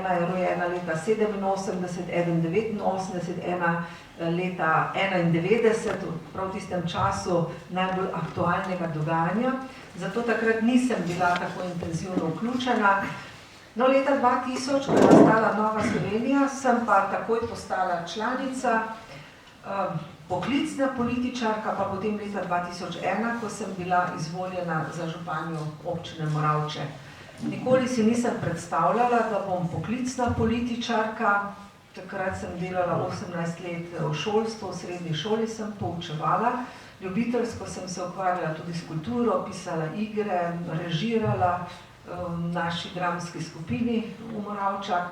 ena je rojena leta 87, eden 89, ena leta 91, prav v tistem času najbolj aktualnega dogajanja. Zato takrat nisem bila tako intenzivno vključena. No, leta 2000, ko je nastala Nova Slovenija, sem pa takoj postala članica, poklicna političarka, pa potem leta 2001, ko sem bila izvoljena za županjo občine Moravče. Nikoli si nisem predstavljala, da bom poklicna političarka. Takrat sem delala 18 let v šolstvu, v srednji šoli sem poučevala. Ljubiteljsko sem se ukvarjala tudi s kulturo, pisala igre, režirala v naši dramski skupini v Moravčah.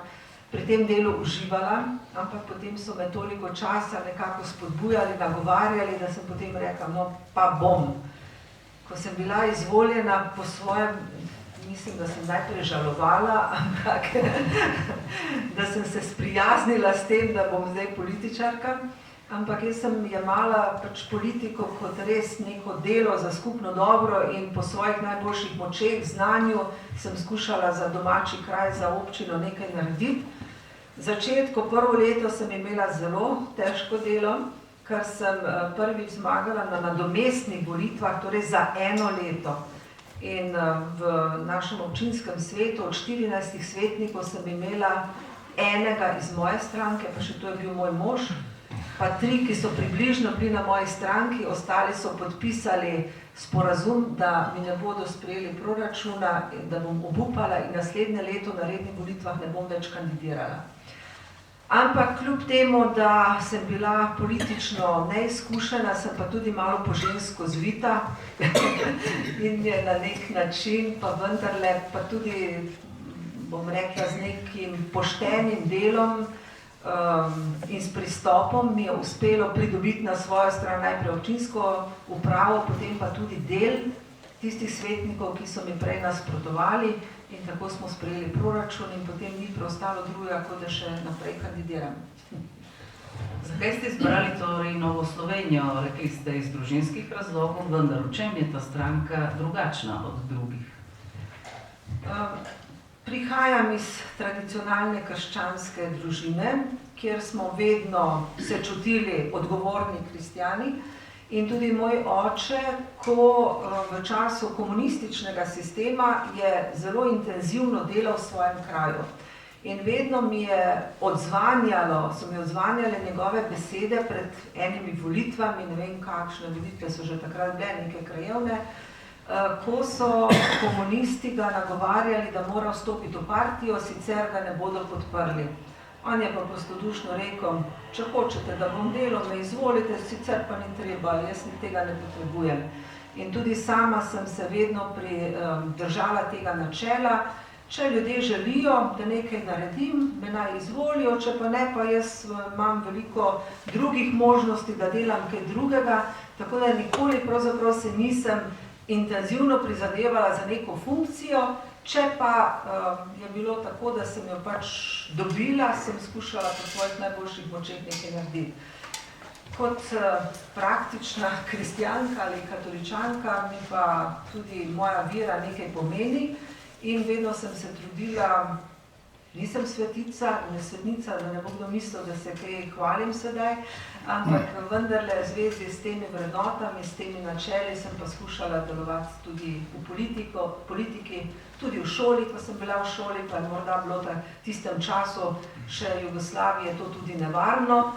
Pri tem delu uživala, ampak potem so me toliko časa nekako spodbujali, nagovarjali, da sem potem rekla, no pa bom. Ko sem bila izvoljena po svojem, mislim, da sem najprej žalovala, ampak da sem se sprijaznila s tem, da bom zdaj političarka. Ampak jaz sem jemala pač politiko kot res neko delo za skupno dobro in po svojih najboljših močeh, znanju sem skušala za domači kraj, za občino nekaj narediti. V začetku, prvo leto sem imela zelo težko delo, ker sem prvič zmagala na nadomestnih volitvah, torej za eno leto. In v našem občinskem svetu od 14 svetnikov sem imela enega iz moje stranke, pa še to je bil moj mož, pa 3, ki so približno bili na moji stranki, ostali so podpisali sporazum, da mi ne bodo sprejeli proračuna, da bom obupala in naslednje leto na rednih volitvah ne bom več kandidirala. Ampak kljub temu, da sem bila politično neizkušena, sem pa tudi malo po žensko zvita in je na nek način, pa vendarle, pa tudi, bom rekla, z nekim poštenim delom in s pristopom mi je uspelo pridobiti na svojo stran najprej občinsko upravo, potem pa tudi del tistih svetnikov, ki so mi prej nasprotovali. In tako smo sprejeli proračun in potem ni preostalo drugega, kot da še naprej kandidiram. Zakaj ste izbrali torej Novo Slovenijo? Rekli ste iz družinskih razlogov, vendar v čem je ta stranka drugačna od drugih? Prihajam iz tradicionalne krščanske družine, kjer smo vedno se čutili odgovorni kristjani. In tudi moj oče, ko v času komunističnega sistema je zelo intenzivno delal v svojem kraju. In vedno so mi odzvanjale njegove besede pred enimi volitvami, ne vem kakšne volitve so že takrat bile, neke krajevne, ko so komunisti ga nagovarjali, da mora vstopiti v partijo, sicer ga ne bodo podprli. On je pa prostodušno rekel, če hočete, da bom delal, me izvolite, sicer pa ni treba, jaz tega ne potrebujem. In tudi sama sem se vedno držala tega načela, če ljudje želijo, da nekaj naredim, me naj izvolijo, če pa ne, pa jaz imam veliko drugih možnosti, da delam kaj drugega, tako da nikoli pravzaprav se nisem intenzivno prizadevala za neko funkcijo. Če pa je bilo tako, da sem jo pač dobila, sem skušala po svojih najboljših močeh nekaj narediti. Kot praktična kristjanka ali katoličanka mi pa tudi moja vera nekaj pomeni in vedno sem se trudila, nisem svetica, ne svetnica, da ne bo kdo mislil, da se kaj hvalim sedaj, ampak vendarle v zvezi s temi vrednotami, s temi načeli sem pa skušala delovati tudi v politiki, tudi v šoli, ko sem bila v šoli, pa je morda bilo v tistem času še Jugoslavije to tudi nevarno.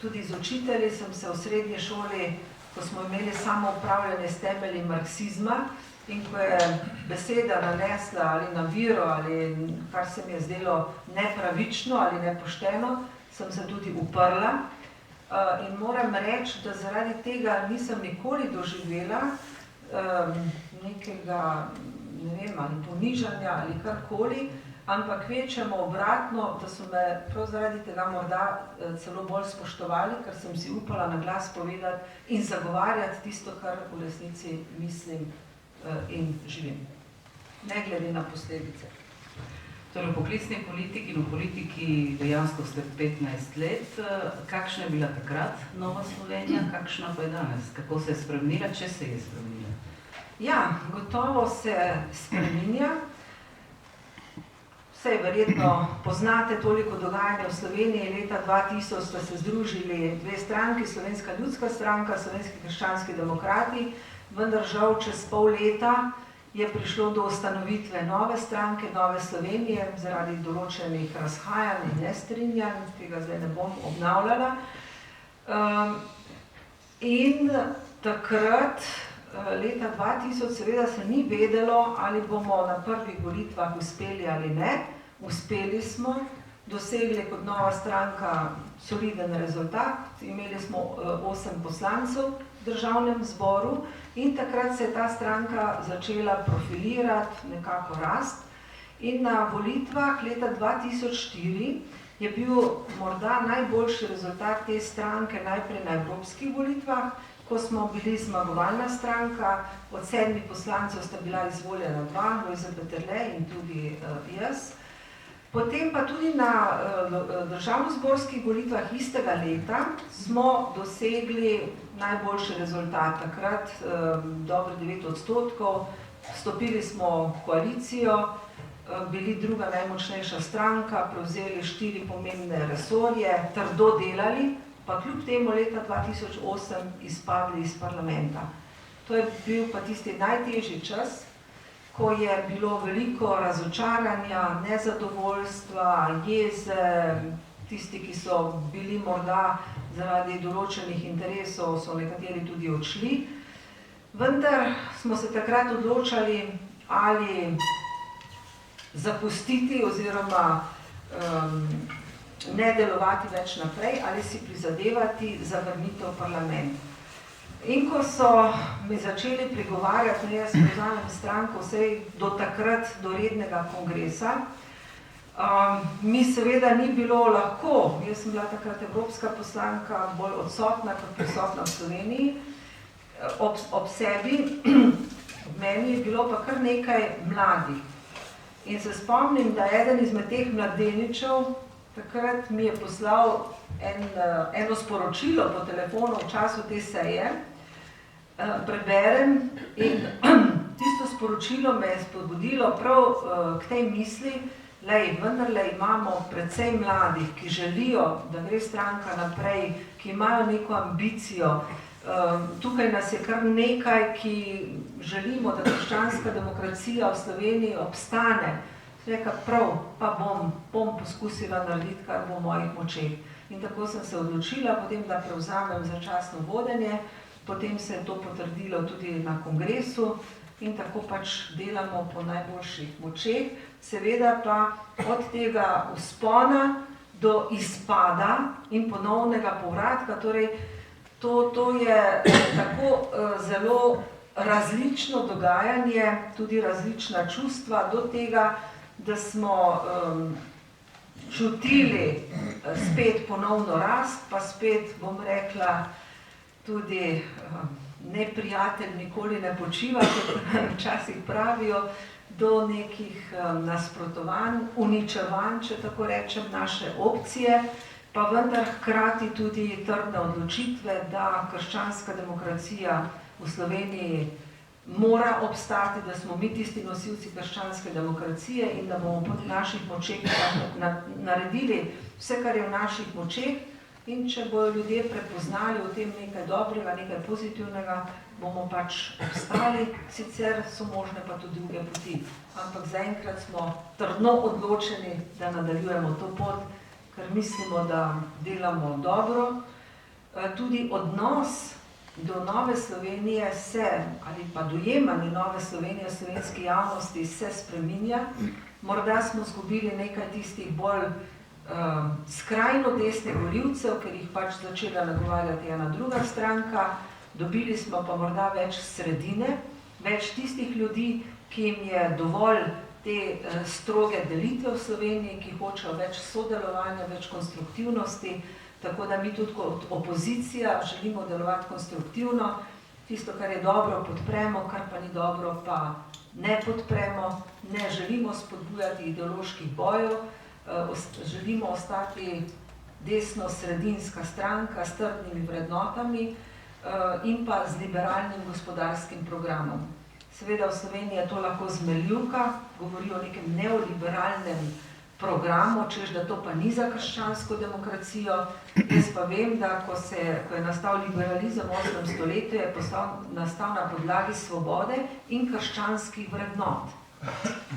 Tudi z učitelji sem se v srednji šoli, ko smo imeli samo upravljanje s temelji marksizma in ko je beseda nanesla ali na vero ali kar se mi je zdelo nepravično ali nepošteno, sem se tudi uprla. In moram reči, da zaradi tega nisem nikoli doživela nekega, ne vem, ali ponižanja ali karkoli, ampak kvečemo obratno, da so me prav zaradi tega morda celo bolj spoštovali, ker sem si upala na glas povedati in zagovarjati tisto, kar v resnici mislim in živim. Ne glede na posledice. Torej, v poklicni politiki in v politiki dejansko ste 15 let. Kakšna je bila takrat Nova Slovenija, kakšna pa je danes? Kako se je spremenila, če se je spremenila? Ja, gotovo se spreminja. Saj verjetno poznate toliko dogajanja v Sloveniji. Leta 2000 sta se združili dve stranki, Slovenska ljudska stranka, Slovenski krščanski demokrati, vendar žal čez pol leta je prišlo do ustanovitve nove stranke, Nove Slovenije, zaradi določenih razhajanj in nestrinjanj, tega zdaj ne bom obnavljala. In takrat, leta 2000, seveda se ni vedelo, ali bomo na prvih volitvah uspeli ali ne. Uspeli smo, dosegli kot nova stranka soliden rezultat, imeli smo 8 poslancev v državnem zboru in takrat se je ta stranka začela profilirati, nekako rast. In na volitvah leta 2004 je bil morda najboljši rezultat te stranke najprej na evropskih volitvah, ko smo bili zmagovalna stranka, od 7 poslancev sta bila izvoljena 2, Lojze Peterle in tudi jaz. Potem pa tudi na državnozborskih volitvah istega leta smo dosegli najboljši rezultat. Takrat dobro 9%, vstopili smo v koalicijo, bili druga najmočnejša stranka, prevzeli 4 pomembne resorje, trdo delali, pa kljub temu leta 2008 izpadli iz parlamenta. To je bil pa tisti najtežji čas, ko je bilo veliko razočaranja, nezadovoljstva, jeze, tisti, ki so bili morda zaradi določenih interesov, so nekateri tudi odšli. Vendar smo se takrat odločali, ali zapustiti oziroma ne delovati več naprej, ali si prizadevati za vrnitev v parlament. In ko so mi začeli pregovarjati, ne, jaz prevzamem stranko vsej do takrat, do rednega kongresa, mi seveda ni bilo lahko, jaz sem bila takrat evropska poslanka, bolj odsotna kot prisotna v Sloveniji, ob sebi, meni je bilo pa kar nekaj mladih. In se spomnim, da eden izmed teh mladeničev takrat mi je poslal eno sporočilo po telefonu v času te seje, preberem in tisto sporočilo me je spodbudilo prav k tej misli, vendarle imamo precej mladih, ki želijo, da gre stranka naprej, ki imajo neko ambicijo. Tukaj nas je kar nekaj, ki želimo, da krščanska demokracija v Sloveniji obstane. Reka, prav, pa bom poskusila narediti, kar bo v mojih močeh. In tako sem se odločila, potem da prevzamem začasno vodenje, potem se je to potrdilo tudi na kongresu in tako pač delamo po najboljših močeh. Seveda pa od tega vzpona do izpada in ponovnega povratka, torej to je tako zelo različno dogajanje, tudi različna čustva do tega, da smo čutili spet ponovno rast, pa spet, bom rekla, tudi neprijatelj nikoli ne počiva, kot včasih pravijo, do nekih nasprotovanj, uničevanj, če tako rečem, naše opcije, pa vendar hkrati tudi trdne odločitve, da krščanska demokracija v Sloveniji mora obstati, da smo mi tisti nosilci krščanske demokracije in da bomo po naših močeh naredili vse, kar je v naših močeh. In če bojo ljudje prepoznali v tem nekaj dobrega, nekaj pozitivnega, bomo pač obstali, sicer so možne pa tudi druge poti. Ampak zaenkrat smo trdno odločeni, da nadaljujemo to pot, ker mislimo, da delamo dobro. Tudi odnos do Nove Slovenije se, ali pa dojemanje Nove Slovenije v slovenski javnosti se spreminja. Morda smo izgubili nekaj tistih bolj skrajno desnih volivcev, ker jih pač začela nagovarjati ena druga stranka, dobili smo pa morda več sredine, več tistih ljudi, ki jim je dovolj te stroge delitve v Sloveniji, ki hočejo več sodelovanja, več konstruktivnosti, tako da mi tudi kot opozicija želimo delovati konstruktivno, tisto, kar je dobro, podpremo, kar pa ni dobro, pa ne podpremo, ne želimo spodbujati ideoloških bojev, želimo ostati desno-sredinska stranka s trdnimi vrednotami in pa z liberalnim gospodarskim programom. Seveda v Sloveniji je to lahko zmerljivka, govori o nekem neoliberalnem programu, češ, da to pa ni za krščansko demokracijo. Jaz pa vem, da ko je nastal liberalizem v 8. stoletju, je nastal na podlagi svobode in krščanskih vrednot.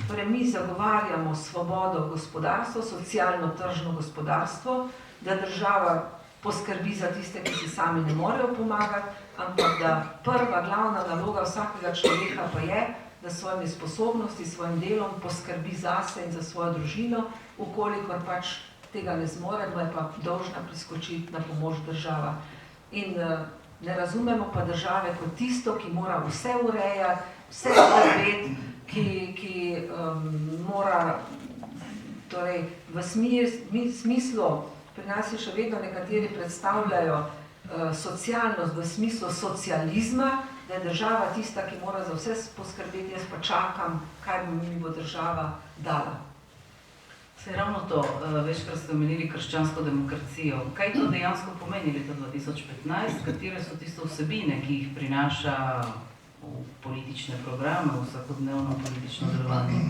Torej, mi zagovarjamo svobodo gospodarstva, socialno-tržno gospodarstvo, da država poskrbi za tiste, ki si sami ne morejo pomagati, ampak da prva glavna naloga vsakega človeka pa je, da s svojimi sposobnosti, svojim delom poskrbi zase in za svojo družino, ukolikor pač tega ne zmore, bo je pa dolžna priskočiti na pomoč država. In ne razumemo pa države kot tisto, ki mora vse urejati, vse skrbeti, ki mora, torej v smislu, pri nas je še vedno nekateri predstavljajo socialnost v smislu socializma, da je država tista, ki mora za vse poskrbeti, jaz pa čakam, kaj mi bo država dala. Se je ravno to, večkrat ste omenili krščansko demokracijo. Kaj to dejansko pomeni leta 2015? Katere so tiste vsebine, ki jih prinaša v politične programe, v vsakodnevno politično delovanje?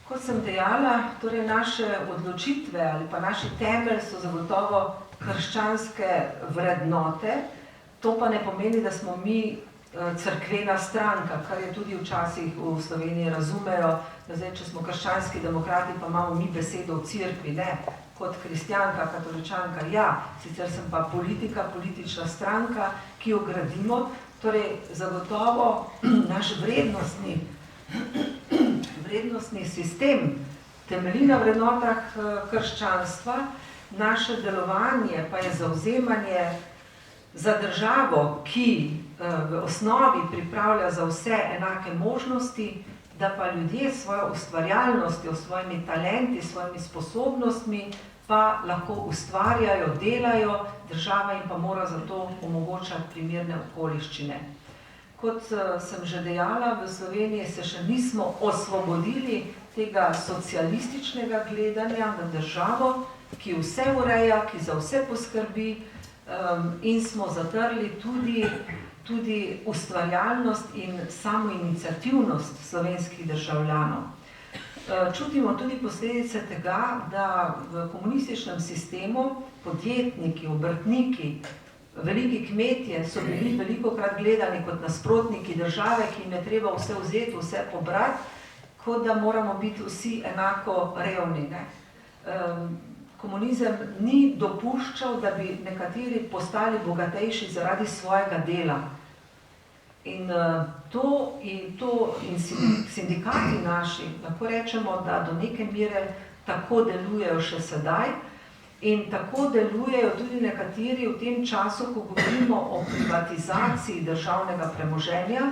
Kot sem dejala, torej naše odločitve ali pa naši temelj so zagotovo krščanske vrednote. To pa ne pomeni, da smo mi cerkvena stranka, kar je tudi včasih v Sloveniji razumejo, da zdaj, če smo krščanski demokrati, pa imamo mi besedo v cerkvi, ne, kot kristjanka, katoličanka, ja, sicer sem pa politika, politična stranka, ki jo gradimo, torej zagotovo naš vrednostni sistem temelji na vrednotah krščanstva, naše delovanje pa je zavzemanje za državo, ki v osnovi pripravlja za vse enake možnosti, da pa ljudje s svojo ustvarjalnostjo, svojimi talenti, svojimi sposobnostmi pa lahko ustvarjajo, delajo, država jim pa mora za to omogočati primerne okoliščine. Kot sem že dejala, v Sloveniji se še nismo osvobodili tega socialističnega gledanja na državo, ki vse ureja, ki za vse poskrbi, in smo zatrli tudi ustvarjalnost in samoiniciativnost slovenskih državljanov. Čutimo tudi posledice tega, da v komunističnem sistemu podjetniki, obrtniki, veliki kmetje so bili velikokrat gledani kot nasprotniki države, ki jim je treba vse vzeti, vse pobrati, kot da moramo biti vsi enako revni. Komunizem ni dopuščal, da bi nekateri postali bogatejši zaradi svojega dela. In sindikati naši, lahko rečemo, da do neke mere tako delujejo še sedaj in tako delujejo tudi nekateri v tem času, ko govorimo o privatizaciji državnega premoženja,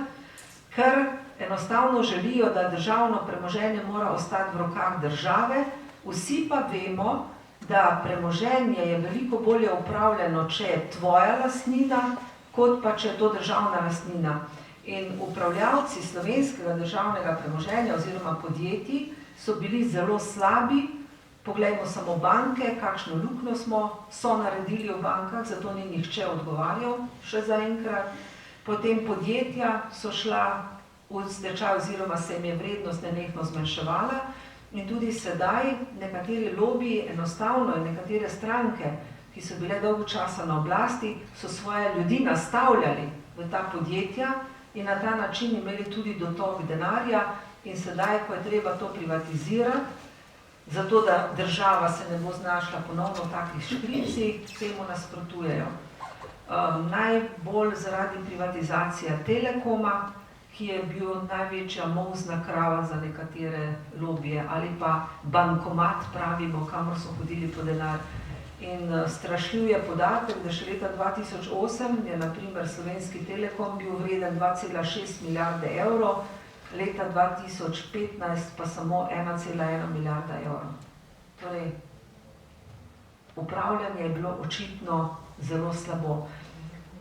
ker enostavno želijo, da državno premoženje mora ostati v rokah države, vsi pa vemo, da premoženje je veliko bolje upravljeno, če je tvoja lastnina, kot pa če je to državna lastnina. In upravljavci slovenskega državnega premoženja oziroma podjetij so bili zelo slabi. Poglejmo samo banke, kakšno luknjo so naredili v bankah, zato ni nihče odgovarjal še zaenkrat. Potem podjetja so šla v stečaj oziroma se jim je vrednost nenehno zmanjševala. In tudi sedaj nekateri lobiji enostavno in nekatere stranke, ki so bile dolgo časa na oblasti, so svoje ljudi nastavljali v ta podjetja in na ta način imeli tudi dotok denarja in sedaj, ko je treba to privatizirati, zato da država se ne bo znašla ponovno v takih škripcih, temu nasprotujejo. Najbolj zaradi privatizacije Telekoma, ki je bil največja molzna krava za nekatere lobije, ali pa bankomat, pravimo, kamor so hodili po denar. In strašljiv je podatek, da še leta 2008 je na primer Slovenski Telekom bil vreden 2,6 milijarde evrov, leta 2015 pa samo 1,1 milijarda evrov. Torej, upravljanje je bilo očitno zelo slabo.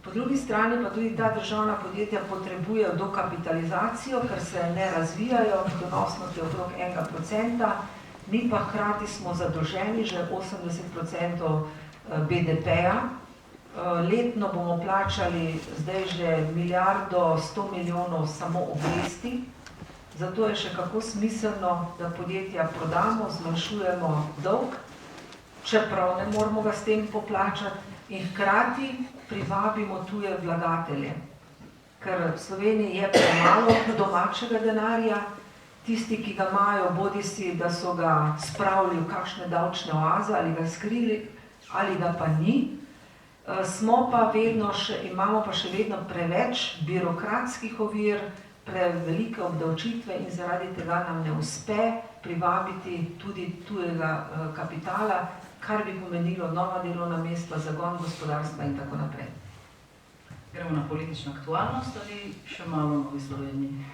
Po drugi strani pa tudi ta državna podjetja potrebujejo dokapitalizacijo, ker se ne razvijajo, donosnost je okrog 1%, mi pa hkrati smo zadolženi že 80% BDP-ja. Letno bomo plačali zdaj že milijardo 100 milijonov samo obresti zato je še kako smiselno, da podjetja prodamo, zmanjšujemo dolg, čeprav ne moramo ga s tem poplačati in hkrati privabimo tuje vlagatelje. Ker v Sloveniji je premalo domačega denarja, tisti, ki ga imajo, bodisi, da so ga spravili v kakšne davčne oaze ali ga skrili, ali ga pa ni, imamo pa še vedno preveč birokratskih ovir, prevelike obdavčitve in zaradi tega nam ne uspe privabiti tudi tujega kapitala, kar bi pomenilo nova delovna mesta, zagon gospodarstva in tako naprej. Gremo na politično aktualnost ali še malo Novi Sloveniji?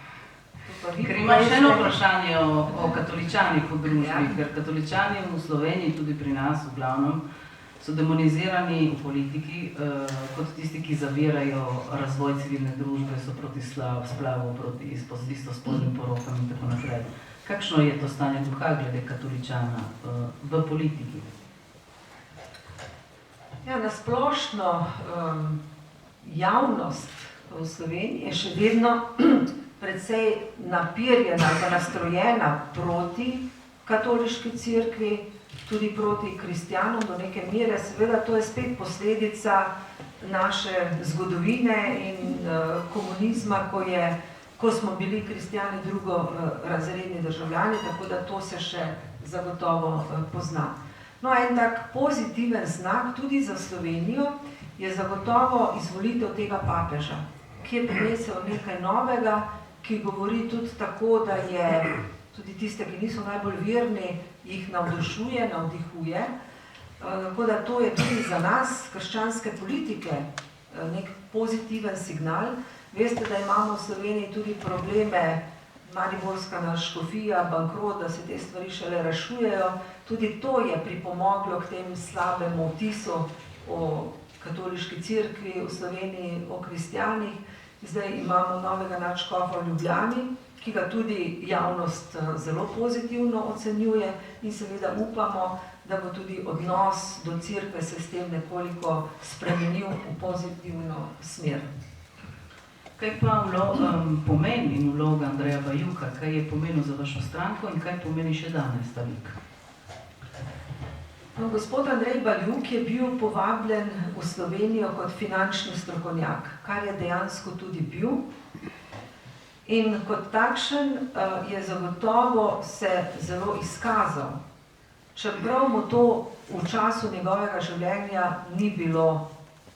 Ker ima še eno vprašanje o katoličanih v družbi, ker katoličani v Sloveniji, tudi pri nas v glavnem, so demonizirani v politiki kot tisti, ki zavirajo razvoj civilne družbe, so proti splavu, proti istospolnim porokam in tako naprej. Kakšno je to stanje duha glede katoličana v politiki? Ja, na splošno javnost v Sloveniji je še vedno precej napirjena ali nastrojena proti katoliški cerkvi, tudi proti kristjanom do neke mere. Seveda to je spet posledica naše zgodovine in komunizma, ko smo bili kristjani drugorazredni državljani, tako da to se še zagotovo pozna. No, en tak pozitiven znak tudi za Slovenijo je zagotovo izvolitev tega papeža, ki je prinesel nekaj novega, ki govori tudi tako, da je tudi tiste, ki niso najbolj verni, jih navdušuje, navdihuje. Tako da to je tudi za nas, krščanske politike, nek pozitiven signal. Veste, da imamo v Sloveniji tudi probleme, mariborska škofija, bankrot, da se te stvari šele rešujejo. Tudi to je pripomoglo k tem slabemu vtisu o katoliški cerkvi v Sloveniji, o kristjanih. Zdaj imamo novega nadškofa v Ljubljani, ki ga tudi javnost zelo pozitivno ocenjuje in seveda upamo, da bo tudi odnos do cerkve se s tem nekoliko spremenil v pozitivno smer. Kaj pa pomen in vloga Andreja Bajuka? Kaj je pomenil za vašo stranko in kaj pomeni še danes ta lik? No, gospod Andrej Bajuk je bil povabljen v Slovenijo kot finančni strokovnjak, kar je dejansko tudi bil. In kot takšen je zagotovo se zelo izkazal. Čeprav mu to v času njegovega življenja ni bilo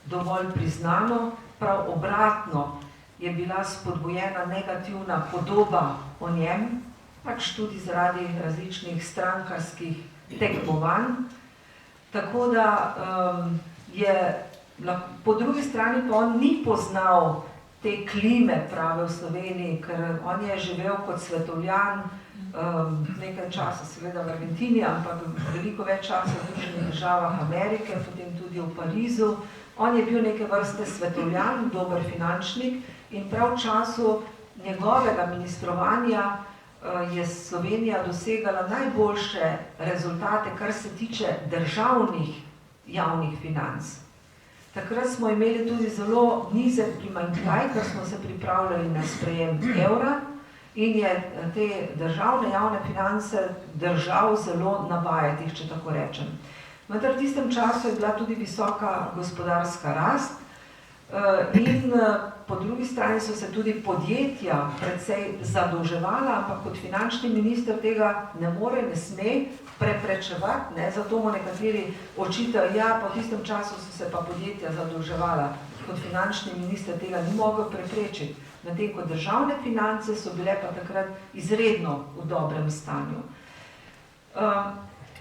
dovolj priznano, prav obratno je bila spodbujena negativna podoba o njem, pač tudi zaradi različnih strankarskih tekmovanj. Tako da po drugi strani pa on ni poznal te klime prave v Sloveniji, ker on je živel kot svetovljan nekaj časa seveda v Argentini, ampak veliko več časa v Združenih državah Amerike, potem tudi v Parizu. On je bil neke vrste svetovljan, dober finančnik in prav v času njegovega ministrovanja je Slovenija dosegala najboljše rezultate, kar se tiče državnih javnih financ. Takrat smo imeli tudi zelo nizek primanjkljaj, ker smo se pripravljali na sprejem evra in je te državne javne finance držal zelo na vajetih, če tako rečem. Vendar v tistem času je bila tudi visoka gospodarska rast in po drugi strani so se tudi podjetja precej zadolževala, ampak kot finančni minister tega ne more, ne sme preprečevati, zato mu nekateri očitajo, ja, po tistem času so se pa podjetja zadolževala. Kot finančni minister tega ni mogel preprečiti, medtem ko državne finance so bile pa takrat izredno v dobrem stanju.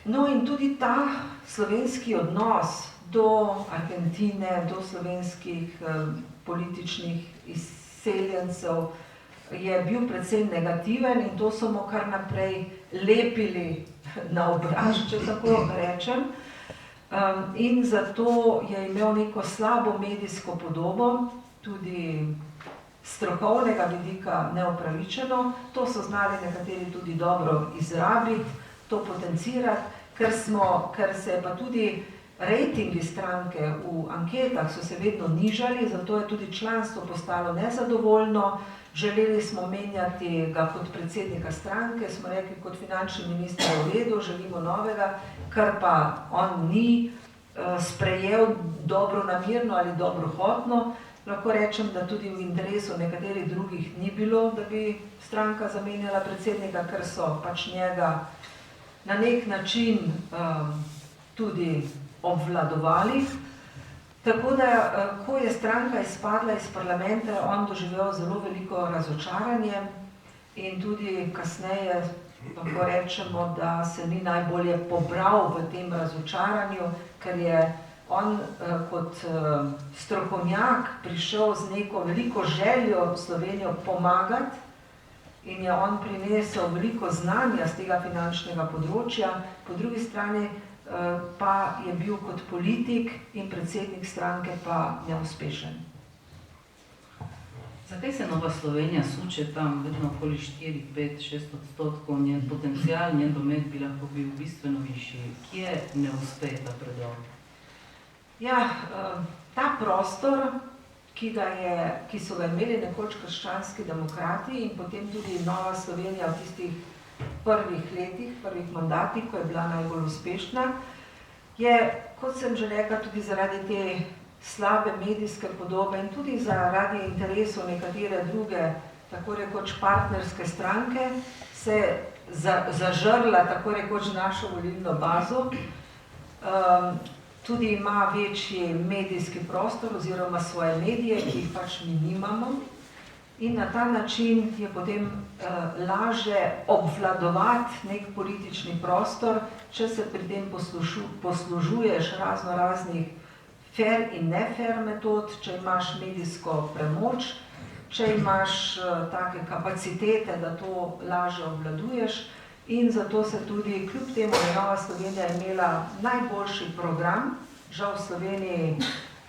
No in tudi ta slovenski odnos do Argentine, do slovenskih političnih izseljencev je bil precej negativen in to so mu kar naprej lepili na obraz, če tako rečem. In zato je imel neko slabo medijsko podobo, tudi strokovnega vidika neupravičeno. To so znali nekateri tudi dobro izrabiti, to potencirati, ker se je pa tudi rejtingi stranke v anketah so se vedno nižali, zato je tudi članstvo postalo nezadovoljno. Želeli smo menjati ga kot predsednika stranke, smo rekli, kot finančni minister je v redu, želimo novega, kar pa on ni sprejel dobronamerno ali dobrohotno. Lahko rečem, da tudi v interesu nekaterih drugih ni bilo, da bi stranka zamenjala predsednika, ker so pač njega na nek način tudi obvladovali. Tako da, ko je stranka izpadla iz parlamenta, je on doživel zelo veliko razočaranje in tudi kasneje lahko rečemo, da se ni najbolje pobral v tem razočaranju, ker je on kot strokovnjak prišel z neko veliko željo Slovenijo pomagati in je on prinesel veliko znanja z tega finančnega področja, po drugi strani pa je bil kot politik in predsednik stranke pa neuspešen. Zakaj se Nova Slovenija suče tam vedno okoli 4, 5, 6%, njen potencial, njen domet bi lahko bil bistveno višji? Kje ne uspe ta predor? Ja, ta prostor, ki so ga imeli nekoč krščanski demokrati in potem tudi Nova Slovenija v tistih prvih letih, prvih mandatih, ko je bila najbolj uspešna, je, kot sem že rekla, tudi zaradi te slabe medijske podobe in tudi zaradi interesov nekatere druge, tako rekoč partnerske stranke, se zažrla tako rekoč našo volilno bazo. Tudi ima večji medijski prostor oziroma svoje medije, ki jih pač mi nimamo. In na ta način je potem laže obvladovati nek politični prostor, če se pri tem poslužuješ raznih fair in nefair metod, če imaš medijsko premoč, če imaš take kapacitete, da to laže obvladuješ. In zato se tudi, kljub temu, da je Nova Slovenija imela najboljši program, žal v Sloveniji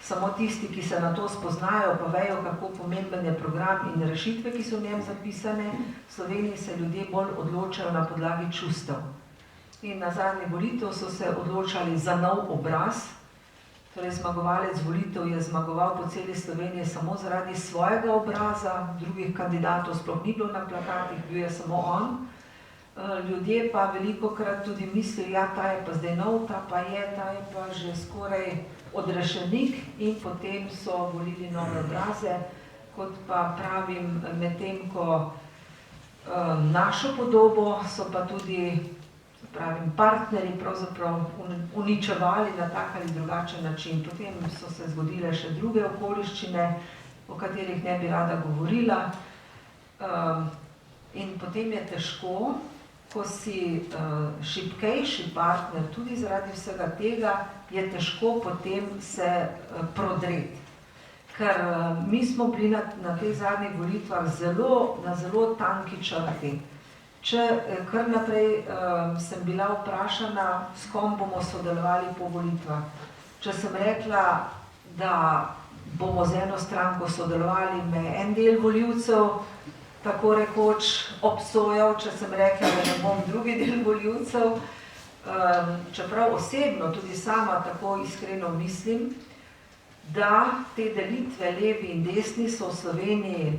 samo tisti, ki se na to spoznajo, pa vejo, kako pomemben je program in rešitve, ki so v njem zapisane, v Sloveniji se ljudje bolj odločajo na podlagi čustev. In na zadnjih volitev so se odločali za nov obraz, torej zmagovalec volitev je zmagoval po celi Sloveniji samo zaradi svojega obraza, drugih kandidatov sploh ni bilo na plakatih, bil je samo on. Ljudje pa velikokrat tudi mislijo, ja, ta je pa zdaj nov, ta je pa že skoraj odrešenik in potem so volili nove obraze, kot pa pravim, medtem ko našo podobo so pa tudi partnerji pravzaprav uničevali na tak ali drugačen način. Potem so se zgodile še druge okoliščine, o katerih ne bi rada govorila. In potem je težko, ko si šibkejši partner, tudi zaradi vsega tega, je težko potem se prodreti. Ker mi smo bili na teh zadnjih volitvah na zelo tanki črti. Če kar naprej sem bila vprašana, s kom bomo sodelovali po volitvah. Če sem rekla, da bomo z eno stranko sodelovali, me en del volivcev tako rekoč obsojal, če sem rekla, da ne bom drugi del volivcev. Čeprav osebno, tudi sama tako iskreno mislim, da te delitve levi in desni so v Sloveniji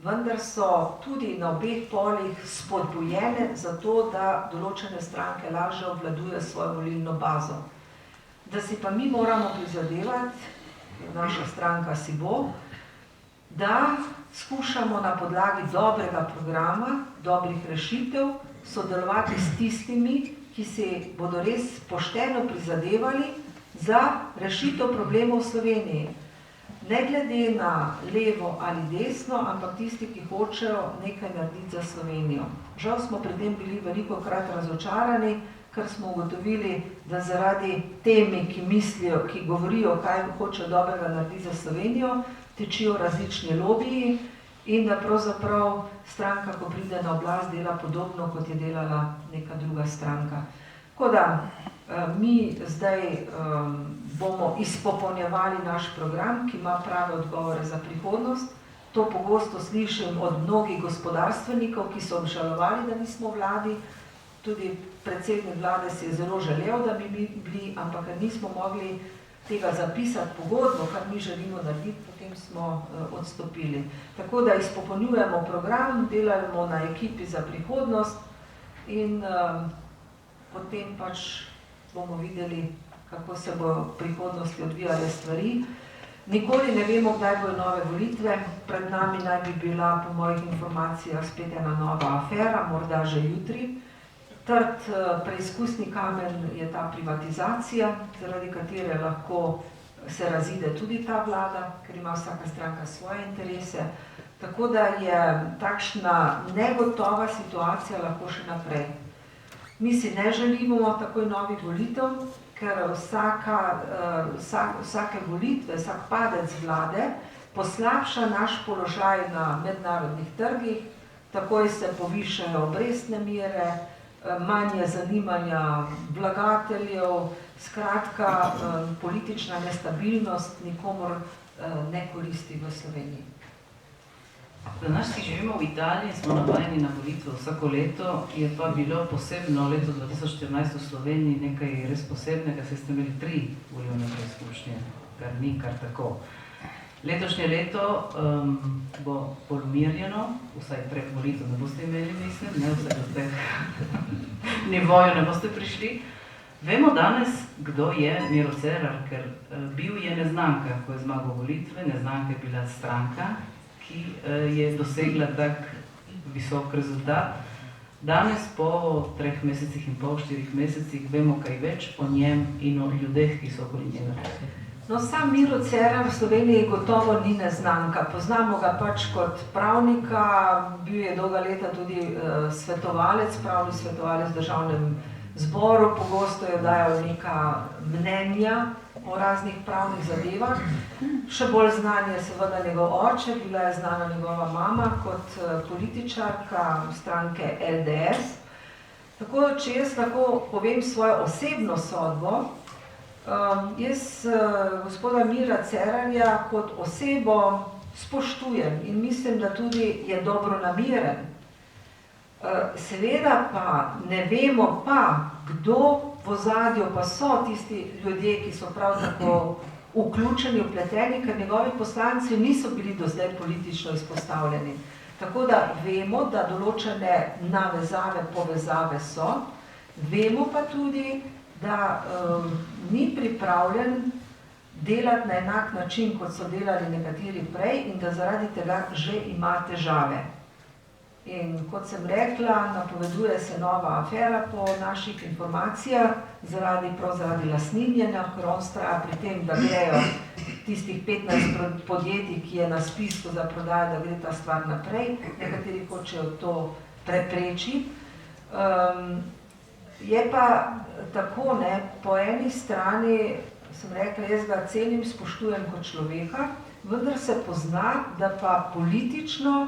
vendar so tudi na obeh polih spodbujene za to, da določene stranke lažje obvladujejo svojo volilno bazo. Da si pa mi moramo prizadevati, naša stranka si bo, da skušamo na podlagi dobrega programa, dobrih rešitev, sodelovati s tistimi, ki si bodo res pošteno prizadevali za rešitev problemov v Sloveniji. Ne glede na levo ali desno, ampak tisti, ki hočejo nekaj narediti za Slovenijo. Žal smo pri tem bili velikokrat razočarani, ker smo ugotovili, da zaradi temi, ki mislijo, ki govorijo, kaj hočejo dobrega narediti za Slovenijo, tečijo različni lobiji in da pravzaprav stranka, ko pride na oblast, dela podobno, kot je delala neka druga stranka. Tako da mi zdaj bomo izpopolnjevali naš program, ki ima prave odgovore za prihodnost. To pogosto slišim od mnogih gospodarstvenikov, ki so obžalovali, da nismo v vladi, tudi predsednik vlade si je zelo želel, da bi bili, ampak ker nismo mogli tega zapisati pogodbo, kar mi želimo narediti, potem smo odstopili. Tako da izpopolnjujemo program, delamo na ekipi za prihodnost in potem pač bomo videli, kako se bo v prihodnosti odvijale stvari. Nikoli ne vemo, kdaj bojo nove volitve. Pred nami naj bi bila, po mojih informacijah, spet ena nova afera, morda že jutri. Trd preizkusni kamen je ta privatizacija, zaradi katere lahko se razide tudi ta vlada, ker ima vsaka stranka svoje interese. Tako da je takšna negotova situacija lahko še naprej. Mi si ne želimo takoj novih volitev, ker vsake volitve, vsak padec vlade poslabša naš položaj na mednarodnih trgih, takoj se povišajo obrestne mere, manj je zanimanja vlagateljev, skratka, politična nestabilnost nikomur ne koristi v Sloveniji. Danes, ki živimo v Italiji, smo navajeni na volitve vsako leto, je pa bilo posebno leto 2014 v Sloveniji nekaj res posebnega, saj ste imeli 3 volilne preizkušnje, kar ni kar tako. Letošnje leto bo bolj umirjeno, vsaj 3 volitev ne boste imeli, mislim, ne vsaj do teh nivojev ne boste prišli. Vemo danes, kdo je Miro Cerar, ker bil je neznanka, ko je zmagal volitve, neznanka je bila stranka, ki je dosegla tak visok rezultat. Danes, po 3 mesecih in pol, 4 mesecih, vemo kaj več o njem in o ljudeh, ki so okoli njega. No, sam Miro Cerar v Sloveniji gotovo ni neznanka. Poznamo ga pač kot pravnika, bil je dolga leta tudi svetovalec, pravni svetovalec v Državnem zboru, pogosto je dajal neka mnenja o raznih pravnih zadevah. Še bolj znan je seveda njegov oče, bila je znana njegova mama kot političarka stranke LDS. Tako, če jaz lahko povem svojo osebno sodbo, jaz gospoda Mira Cerarja kot osebo spoštujem in mislim, da tudi je dobronameren. Seveda pa ne vemo pa, kdo v ozadju pa so tisti ljudje, ki so prav tako vključeni, vpleteni, ker njegovi poslanci niso bili do zdaj politično izpostavljeni. Tako da vemo, da določene navezave, povezave so, vemo pa tudi, da ni pripravljen delati na enak način, kot so delali nekateri prej in da zaradi tega že ima težave. In kot sem rekla, napoveduje se nova afera po naših informacijah, zaradi lastninjenja, ker on vztraja pri tem, da grejo tistih 15 podjetij, ki je na spisku za prodajo, da gre ta stvar naprej, nekateri hočejo to preprečiti. Je pa tako, ne, po eni strani, sem rekla, jaz ga cenim, spoštujem kot človeka, vendar se pozna, da pa politično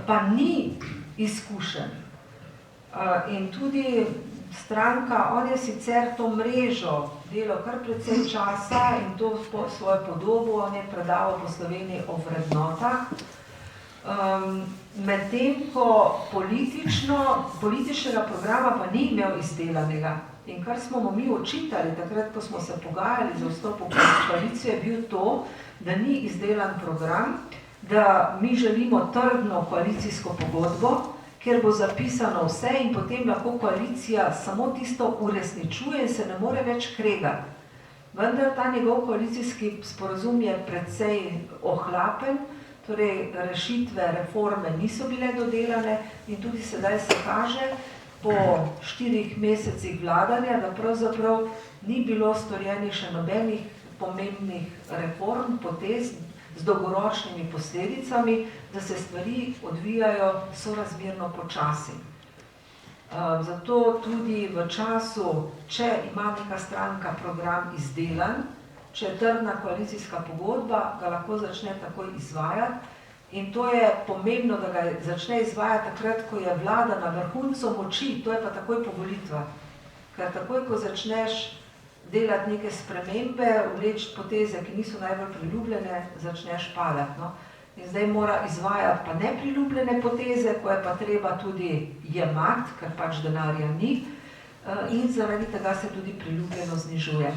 pa ni izkušen. In tudi stranka, on je sicer to mrežo delal kar precej časa in to svojo podobo, on je predaval po Sloveniji o vrednotah, medtem ko političnega programa pa ni imel izdelanega. In kar smo mu mi očitali takrat, ko smo se pogajali za vstop v koalicijo, je bil to, da ni izdelan program, da mi želimo trdno koalicijsko pogodbo, kjer bo zapisano vse in potem lahko koalicija samo tisto uresničuje in se ne more več kregati. Vendar ta njegov koalicijski sporazum je precej ohlapen, torej rešitve, reforme niso bile dodelane in tudi sedaj se kaže po 4 mesecih vladanja, da pravzaprav ni bilo storjenih še nobenih pomembnih reform, potez, z dolgoročnimi posledicami, da se stvari odvijajo sorazmerno počasi. Zato tudi v času, če ima neka stranka program izdelan, če je trdna koalicijska pogodba, ga lahko začne takoj izvajati in to je pomembno, da ga začne izvajati takrat, ko je vlada na vrhuncu moči, to je pa takoj po volitvah. Ker takoj, ko začneš delati neke spremembe, vleči poteze, ki niso najbolj priljubljene, začneš padati. No? in zdaj mora izvajati pa nepriljubljene poteze, ko je pa treba tudi jemati, ker pač denarja ni, in zaradi tega se tudi priljubljeno znižuje.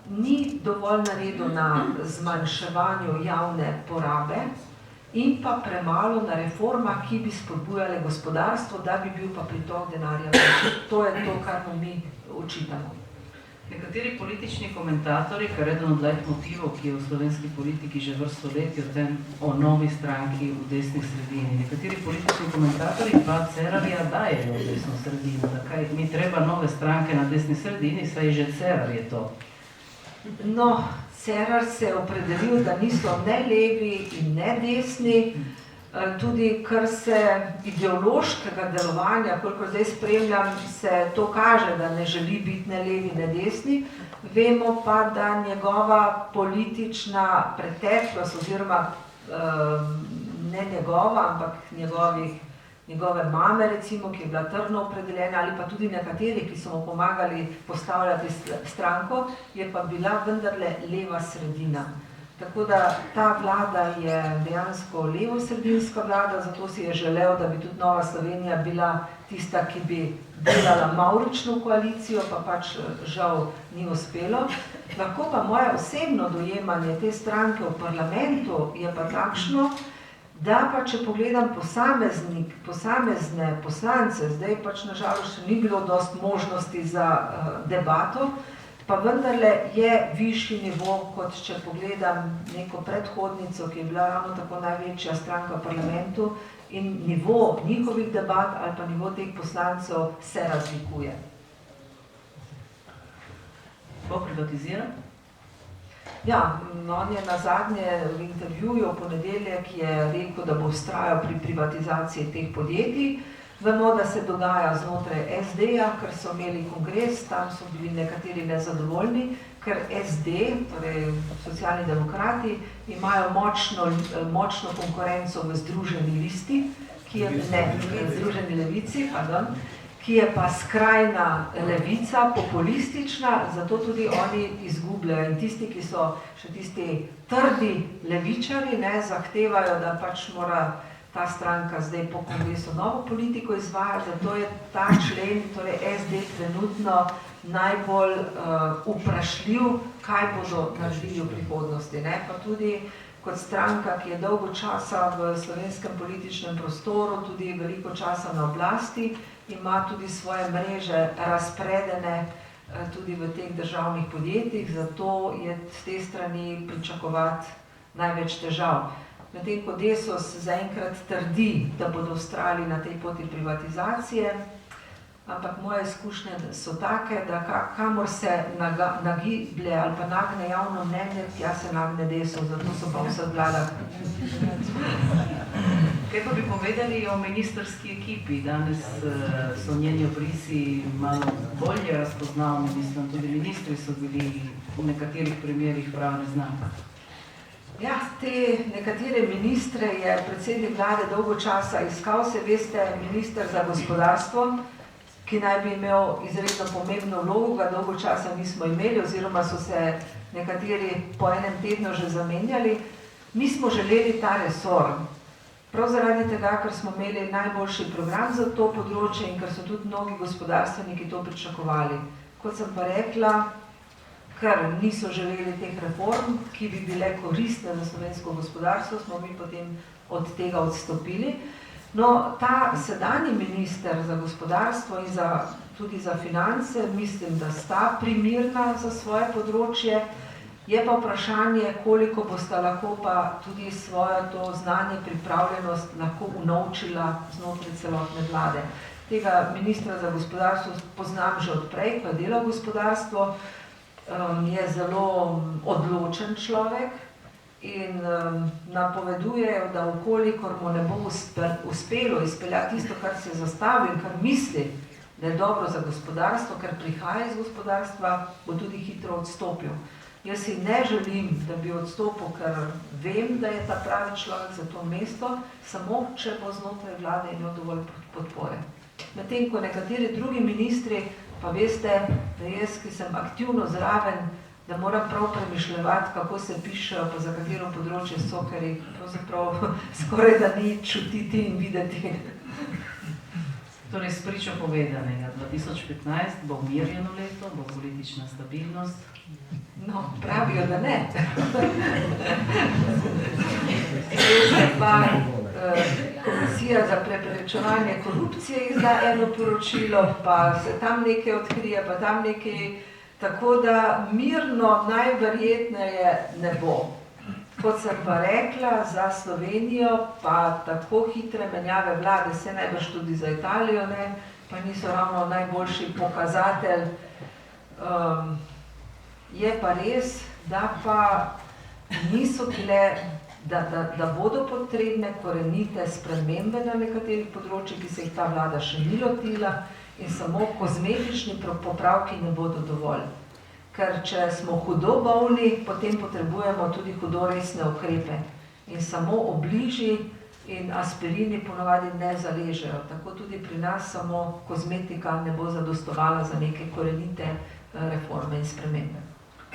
Ni dovolj naredil na zmanjševanju javne porabe in pa premalo na reformah, ki bi spodbujale gospodarstvo, da bi bil pa pritok denarja več. To je to, kar mu mi očitamo. Nekateri politični komentatorji, kar je eden od leitmotivov, ki je v slovenski politiki že vrsto let, o novi stranki v desni sredini. Nekateri politični komentatorji pa Cerarja dajejo v desno sredino. Takaj mi treba nove stranke na desni sredini, saj že Cerar je to. No, Cerar se je opredelil, da niso ne levi in ne desni. Tudi kar se ideološkega delovanja, koliko zdaj spremljam, se to kaže, da ne želi biti ne levi, ne desni. Vemo pa, da njegova politična preteklost, oziroma ne njegova, ampak njegove mame, recimo, ki je bila trdno opredeljena, ali pa tudi nekateri, ki so mu pomagali postavljati stranko, je pa bila vendarle leva sredina. Tako da ta vlada je dejansko levosredinska vlada, zato si je želel, da bi tudi Nova Slovenija bila tista, ki bi delala mavrično koalicijo, pa pač žal ni uspelo. Lahko pa moje osebno dojemanje te stranke v parlamentu je pa takšno, da pa če pogledam posamezne poslance, zdaj pač nažalost še ni bilo dosti možnosti za debato, pa vendarle je višji nivo, kot če pogledam neko predhodnico, ki je bila ravno tako največja stranka v parlamentu, in nivo njihovih debat ali pa nivo teh poslancev se razlikuje. Bo privatiziran? Ja, on je nazadnje v intervjuju v ponedeljek je rekel, da bo vztrajal pri privatizaciji teh podjetij. Vemo, da se dogaja znotraj SD-ja, ker so imeli kongres, tam so bili nekateri nezadovoljni, ker SD, torej Socialni demokrati, imajo močno konkurenco v Združeni listi, Združeni levici, ki je pa skrajna levica, populistična, zato tudi oni izgubljajo. In tisti, ki so še tisti trdi levičari, zahtevajo, da pač mora ta stranka zdaj po kongresu novo politiko izvaja, zato je ta člen, torej SD, trenutno najbolj vprašljiv, kaj bodo naredili v prihodnosti. Pa tudi kot stranka, ki je dolgo časa v slovenskem političnem prostoru, tudi veliko časa na oblasti, ima tudi svoje mreže razpredene tudi v teh državnih podjetjih, zato je z te strani pričakovati največ težav. Medtem ko Desus zaenkrat trdi, da bodo vztrajali na tej poti privatizacije, ampak moje izkušnje so take, da kamor se nagiblje ali pa nagne javno mnenje, tja se nagne Desus, zato so pa vse vladah. Kaj pa bi povedali o ministrski ekipi? Danes so njeni obrisi malo bolje razpoznavni, mislim, tudi ministri so bili v nekaterih primerih prav neznani. Ja, te nekatere ministre je predsednik vlade dolgo časa iskal, se veste, minister za gospodarstvo, ki naj bi imel izredno pomembno vlogo, ga dolgo časa nismo imeli, oziroma so se nekateri po enem tednu že zamenjali. Mi smo želeli ta resor, prav zaradi tega, ker smo imeli najboljši program za to področje in ker so tudi mnogi gospodarstveniki to pričakovali. Kot sem pa rekla, ker niso želeli teh reform, ki bi bile koristne za slovensko gospodarstvo, smo mi potem od tega odstopili. No, ta sedanji minister za gospodarstvo in tudi za finance, mislim, da sta primerna za svoje področje. Je pa vprašanje, koliko bosta lahko pa tudi svojo to znanje, pripravljenost lahko unovčila znotraj celotne vlade. Tega ministra za gospodarstvo poznam že odprej, ko je delal gospodarstvo. Je zelo odločen človek in napovedujejo, da vkolikor mu ne bo uspelo izpeljati tisto, kar se je zastavil in kar misli, da je dobro za gospodarstvo, ker prihaja iz gospodarstva, bo tudi hitro odstopil. Jaz si ne želim, da bi odstopil, ker vem, da je ta pravi človek za to mesto, samo če bo znotraj vlade imel dovolj podpore. Medtem ko nekateri drugi ministri, pa veste, da jaz, ki sem aktivno zraven da moram prav premišljevati, kako se pišejo, pa za katero področje so, ker jih pravzaprav skoraj da ni čutiti in videti. Torej, spričo povedanega, 2015 bo umirjeno leto, bo politična stabilnost. No, pravijo, da ne. Pa Komisija za preprečevanje korupcije izda eno poročilo, pa se tam nekaj odkrije, pa tam nekaj, tako da mirno najverjetneje ne bo. Kot sem pa rekla, za Slovenijo pa tako hitre menjave vlade, se najbrž tudi za Italijo ne, pa niso ravno najboljši pokazatelj. Je pa res, da pa niso bile, da bodo potrebne korenite spremembe na nekaterih področjih, ki se jih ta vlada še ni lotila, in samo kozmetični popravki ne bodo dovolj. Ker če smo hudo bolni, potem potrebujemo tudi hudo resne ukrepe. In samo obliži in aspirini ponovadi ne zaležejo. Tako tudi pri nas samo kozmetika ne bo zadostovala za neke korenite reforme in spremembe.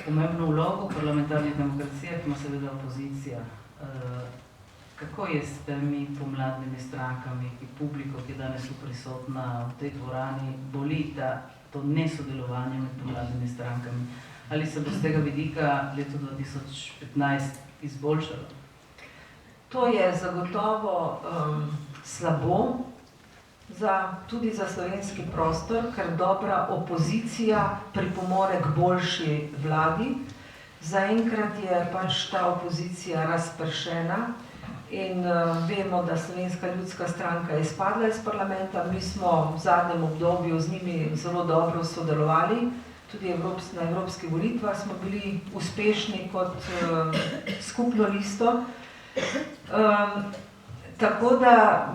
Pomembno vlogo v parlamentarnih demokracijah ima seveda opozicija. Kako je s temi pomladnimi strankami, ki publiko, ki je danes prisotna v tej dvorani, boli to nesodelovanje med pomladnimi strankami? Ali se bo z tega vidika leto 2015 izboljšalo? To je zagotovo slabo, tudi za slovenski prostor, ker dobra opozicija pripomore k boljši vladi. Zaenkrat je pač ta opozicija razpršena in vemo, da Slovenska ljudska stranka je izpadla iz parlamenta. Mi smo v zadnjem obdobju z njimi zelo dobro sodelovali, tudi na evropskih volitvah smo bili uspešni kot skupno listo. Tako da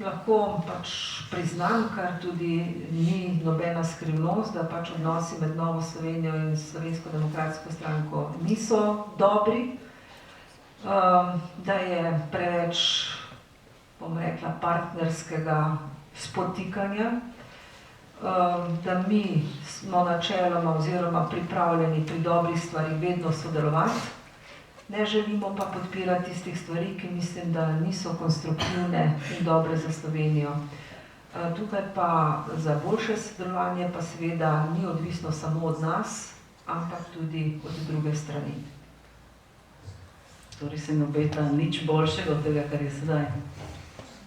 lahko pač priznam, kar tudi ni nobena skrivnost, da pač odnosi med Novo Slovenijo in Slovensko demokratsko stranko niso dobri, da je preveč, bom rekla, partnerskega spotikanja, da mi smo načeloma oziroma pripravljeni pri dobrih stvarih vedno sodelovati. Ne želimo pa podpirati tistih stvari, ki mislim, da niso konstruktivne in dobre za Slovenijo. Tukaj pa za boljše sodelovanje pa seveda ni odvisno samo od nas, ampak tudi od druge strani. Torej se ne obeta nič boljšega od tega, kar je sedaj?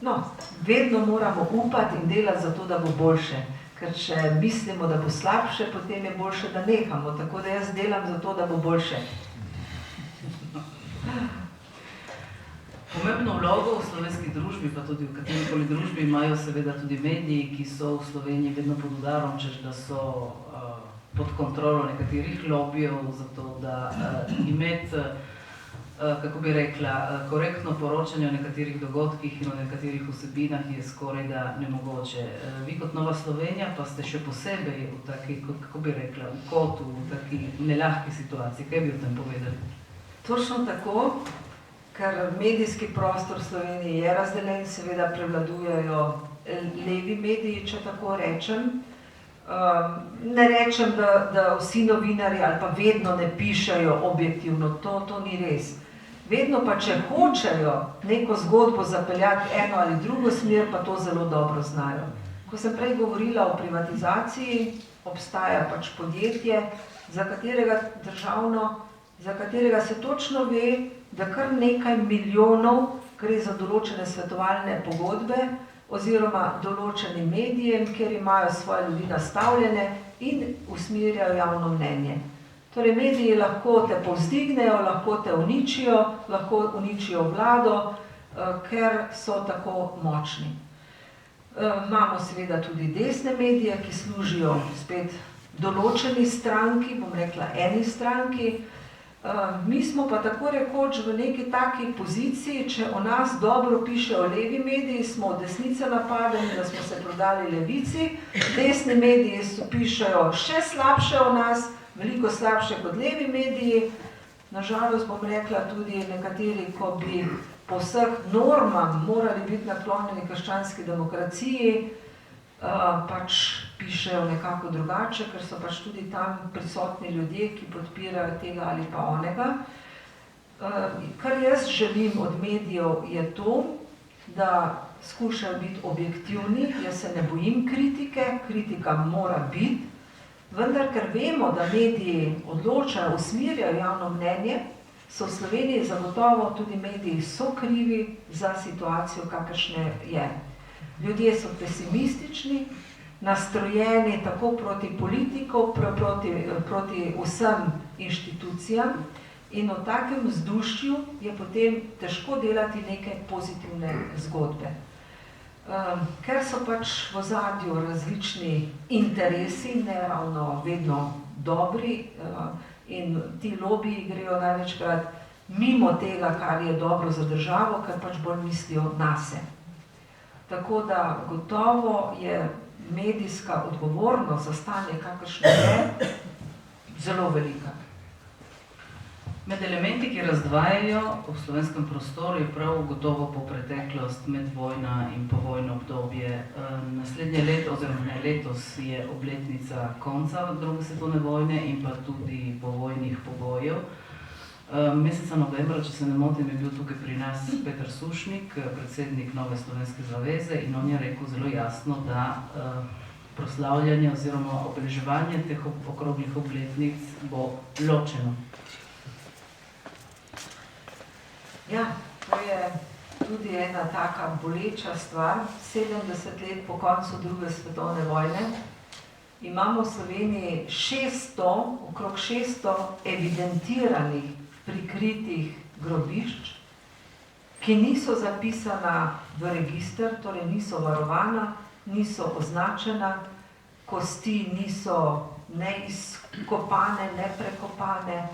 No, vedno moramo upati in delati za to, da bo boljše. Ker če mislimo, da bo slabše, potem je boljše, da nehamo. Tako da jaz delam za to, da bo boljše. Pomembno vlogo v slovenski družbi, pa tudi v katerikoli družbi, imajo seveda tudi mediji, ki so v Sloveniji vedno pod udarom, češ da so pod kontrolo nekaterih lobijev, zato da imeti, kako bi rekla, korektno poročanje o nekaterih dogodkih in o nekaterih vsebinah je skoraj da nemogoče. Vi kot Nova Slovenija pa ste še posebej v taki, kako bi rekla, v kotu, v taki nelahki situaciji. Kaj bi o tem povedali? Točno tako, ker medijski prostor v Sloveniji je razdeljen, seveda prevladujejo levi mediji, če tako rečem. Ne rečem, da vsi novinarji ali pa vedno ne pišejo objektivno, to ni res. Vedno pa, če hočejo neko zgodbo zapeljati eno ali drugo smer, pa to zelo dobro znajo. Ko sem prej govorila o privatizaciji, obstaja pač podjetje, za katerega državno, za katerega se točno ve, da kar nekaj milijonov gre za določene svetovalne pogodbe oziroma določenim medijem, kjer imajo svoje ljudi nastavljene in usmerjajo javno mnenje. Torej, mediji lahko te povzdignejo, lahko te uničijo, lahko uničijo vlado, ker so tako močni. Imamo seveda tudi desne medije, ki služijo spet določeni stranki, bom rekla eni stranki. Mi smo pa tako rekoč v neki taki poziciji, če o nas dobro pišejo levi mediji, smo od desnice napadeni, da smo se prodali levici, desni mediji pišejo še slabše o nas, veliko slabše kot levi mediji. Nažalost, bom rekla, tudi nekateri, ko bi po vseh normah morali biti naklonjeni krščanski demokraciji, pač pišejo nekako drugače, ker so pač tudi tam prisotni ljudje, ki podpirajo tega ali pa onega. Kar jaz želim od medijev je to, da skušajo biti objektivni, jaz se ne bojim kritike, kritika mora biti, vendar, ker vemo, da mediji odločajo, usmerjajo javno mnenje, so v Sloveniji zagotovo tudi mediji so krivi za situacijo, kakršne je. Ljudje so pesimistični, nastrojeni tako proti politikov, proti vsem inštitucijam in v takem vzdušju je potem težko delati neke pozitivne zgodbe. Ker so pač v ozadju različni interesi, ne ravno vedno dobri, in ti lobiji grejo največkrat mimo tega, kar je dobro za državo, ker pač bolj mislijo nase. Tako da gotovo je medijska odgovornost za stanje, kakršno je, zelo velika. Med elementi, ki razdvajajo v slovenskem prostoru, je prav gotovo popreteklost, medvojna in povojno obdobje. Naslednje leto, oziroma ne letos, je obletnica konca druge svetovne vojne in pa tudi povojnih pobojev. Meseca novembra, če se ne motim, je bil tukaj pri nas Peter Sušnik, predsednik Nove slovenske zaveze, in on je rekel zelo jasno, da proslavljanje oziroma obeleževanje teh okroglih obletnic bo ločeno. Ja, to je tudi ena taka boleča stvar. 70 let po koncu druge svetovne vojne imamo v Sloveniji okrog 600 evidentiranih, prikritih grobišč, ki niso zapisana v register, torej niso varovana, niso označena, kosti niso ne izkopane, ne prekopane,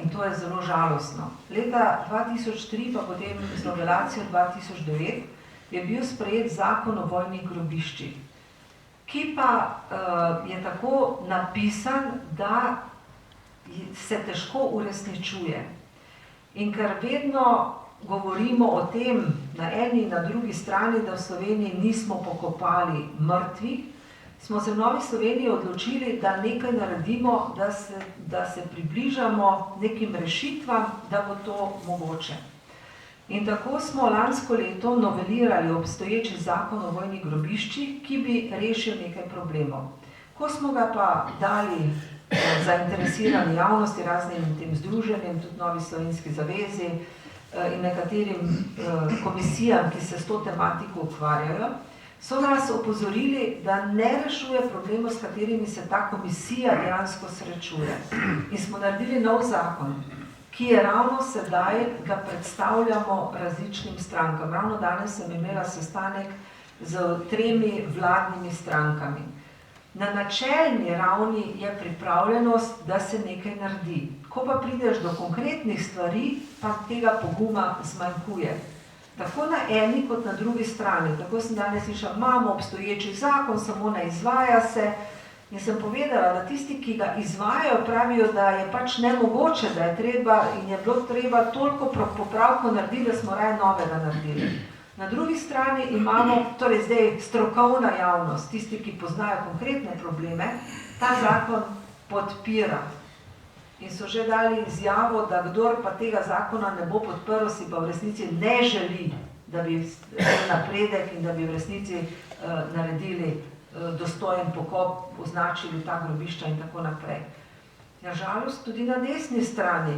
in to je zelo žalostno. Leta 2003, pa potem z novelacijo 2009, je bil sprejet zakon o vojnih grobiščih, ki pa je tako napisan, da se težko uresničuje. In ker vedno govorimo o tem na eni in na drugi strani, da v Sloveniji nismo pokopali mrtvih, smo se v Novi Sloveniji odločili, da nekaj naredimo, da se približamo nekim rešitvam, da bo to mogoče. In tako smo lansko leto novelirali obstoječi zakon o vojnih grobiščih, ki bi rešil nekaj problemov. Ko smo ga pa dali zainteresirani javnosti, raznim tem združenjem, tudi Novi slovenski zavezi in nekaterim komisijam, ki se s to tematiko ukvarjajo, so nas opozorili, da ne rešuje problemov, s katerimi se ta komisija dejansko srečuje. In smo naredili nov zakon, ki je ravno sedaj, ga predstavljamo različnim strankam. Ravno danes sem imela sestanek z 3 vladnimi strankami. Na načelni ravni je pripravljenost, da se nekaj naredi. Ko pa prideš do konkretnih stvari, pa tega poguma zmanjkuje. Tako na eni kot na drugi strani. Tako sem danes slišala, imamo obstoječi zakon, samo ne izvaja se. In sem povedala, da tisti, ki ga izvajajo, pravijo, da je pač nemogoče, da je treba in je bilo treba toliko popravkov narediti, da smo raje novega naredili. Na drugi strani imamo, torej zdaj strokovna javnost, tisti, ki poznajo konkretne probleme, ta zakon podpira. In so že dali izjavo, da kdor pa tega zakona ne bo podprl, si pa v resnici ne želi, da bi napredek in da bi v resnici naredili dostojen pokop, označili ta grobišča in tako naprej. Na žalost tudi na desni strani.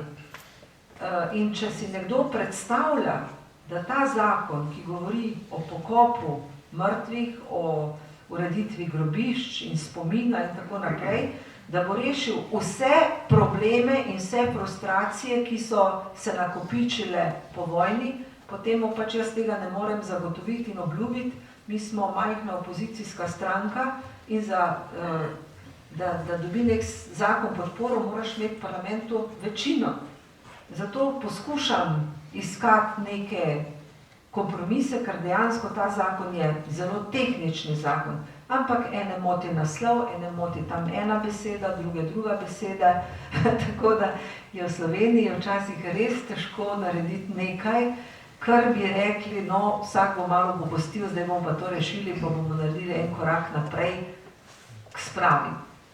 In če si nekdo predstavlja, da ta zakon, ki govori o pokopu mrtvih, o ureditvi grobišč in spomina in tako naprej, da bo rešil vse probleme in vse frustracije, ki so se nakopičile po vojni, potem pač jaz tega ne morem zagotoviti in obljubiti. Mi smo majhna opozicijska stranka in da dobi nek zakon podporo, moraš imeti v parlamentu večino. Zato poskušam iskati neke kompromise, ker dejansko ta zakon je zelo tehnični zakon. Ampak ene moti naslov, ene moti tam ena beseda, druga beseda. Tako da je v Sloveniji včasih res težko narediti nekaj, kar bi rekli, no, vsak bo malo popustil, zdaj bomo pa to rešili, pa bomo naredili en korak naprej. k spravi.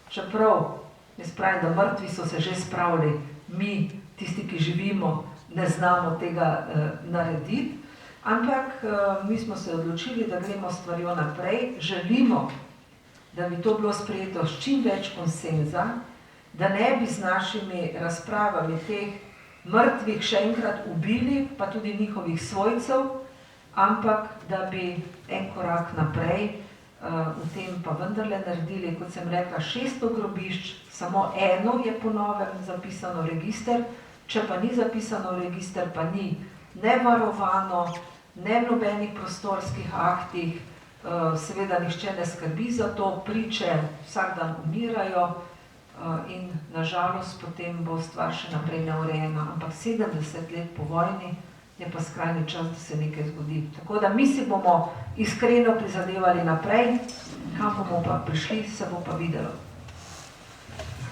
Čeprav, jaz pravim, da mrtvi so se že spravili, mi, tisti, ki živimo, ne znamo tega narediti, ampak mi smo se odločili, da gremo stvarjo naprej, želimo, da bi to bilo sprejeto s čim več konsenza, da ne bi z našimi razpravami teh mrtvih še enkrat ubili, pa tudi njihovih svojcev, ampak da bi en korak naprej v tem pa vendarle naredili, kot sem rekla, 600 grobišč, samo eno je po novem zapisano v register, če pa ni zapisano v register, pa ni ne varovano, ne v nobenih prostorskih aktih, seveda nihče ne skrbi za to, priče vsak dan umirajo in nažalost potem bo stvar še naprej neurejena, ampak 70 let po vojni je pa skrajni čas, da se nekaj zgodi. Tako da mi si bomo iskreno prizadevali naprej, kam bomo pa prišli, se bo pa videlo.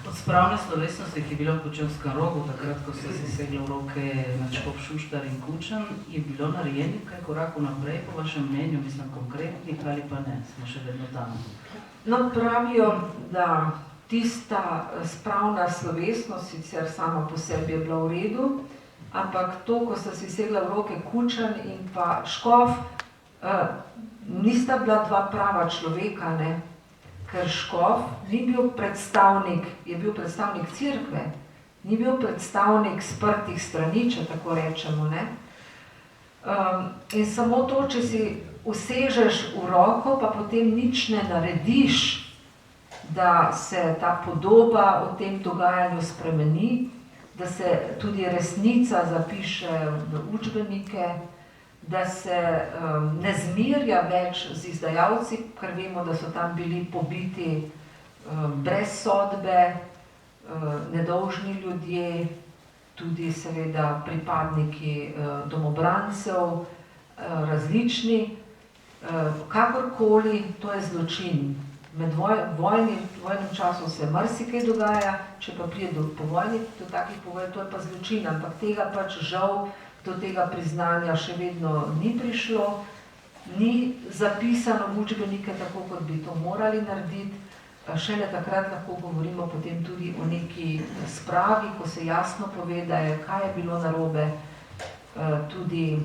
Od spravne slovesnosti, ki je bila v Kočevskem Rogu, takrat, ko ste si segli v roke nadškof Šuštar in Kučan, je bilo narejenih kaj korakov naprej, po vašem mnenju, mislim konkretnih ali pa ne, smo še vedno tam? No, pravijo, da tista spravna slovesnost, sicer sama po sebi je bila v redu, ampak to, ko sta si segla v roke Kučan in pa škof, nista bila dva prava človeka, ne? Ker škof ni bil predstavnik, je bil predstavnik cerkve, ni bil predstavnik sprtih strani, če tako rečemo, ne? In samo to, če si usežeš v roko, pa potem nič ne narediš, da se ta podoba o tem dogajanju spremeni, da se tudi resnica zapiše v učbenike, da se ne zmerja več z izdajalci, ker vemo, da so tam bili pobiti brez sodbe, nedolžni ljudje, tudi seveda pripadniki domobrancev, različni. Kakorkoli, to je zločin. Med vojnim časom se marsikaj dogaja, če pa pride po vojni do takih povojitev, to je pa zločin, ampak tega pač žal do tega priznanja še vedno ni prišlo, ni zapisano v učbenike tako, kot bi to morali narediti. Šele takrat lahko govorimo potem tudi o neki spravi, ko se jasno pove, da je, kaj je bilo narobe, tudi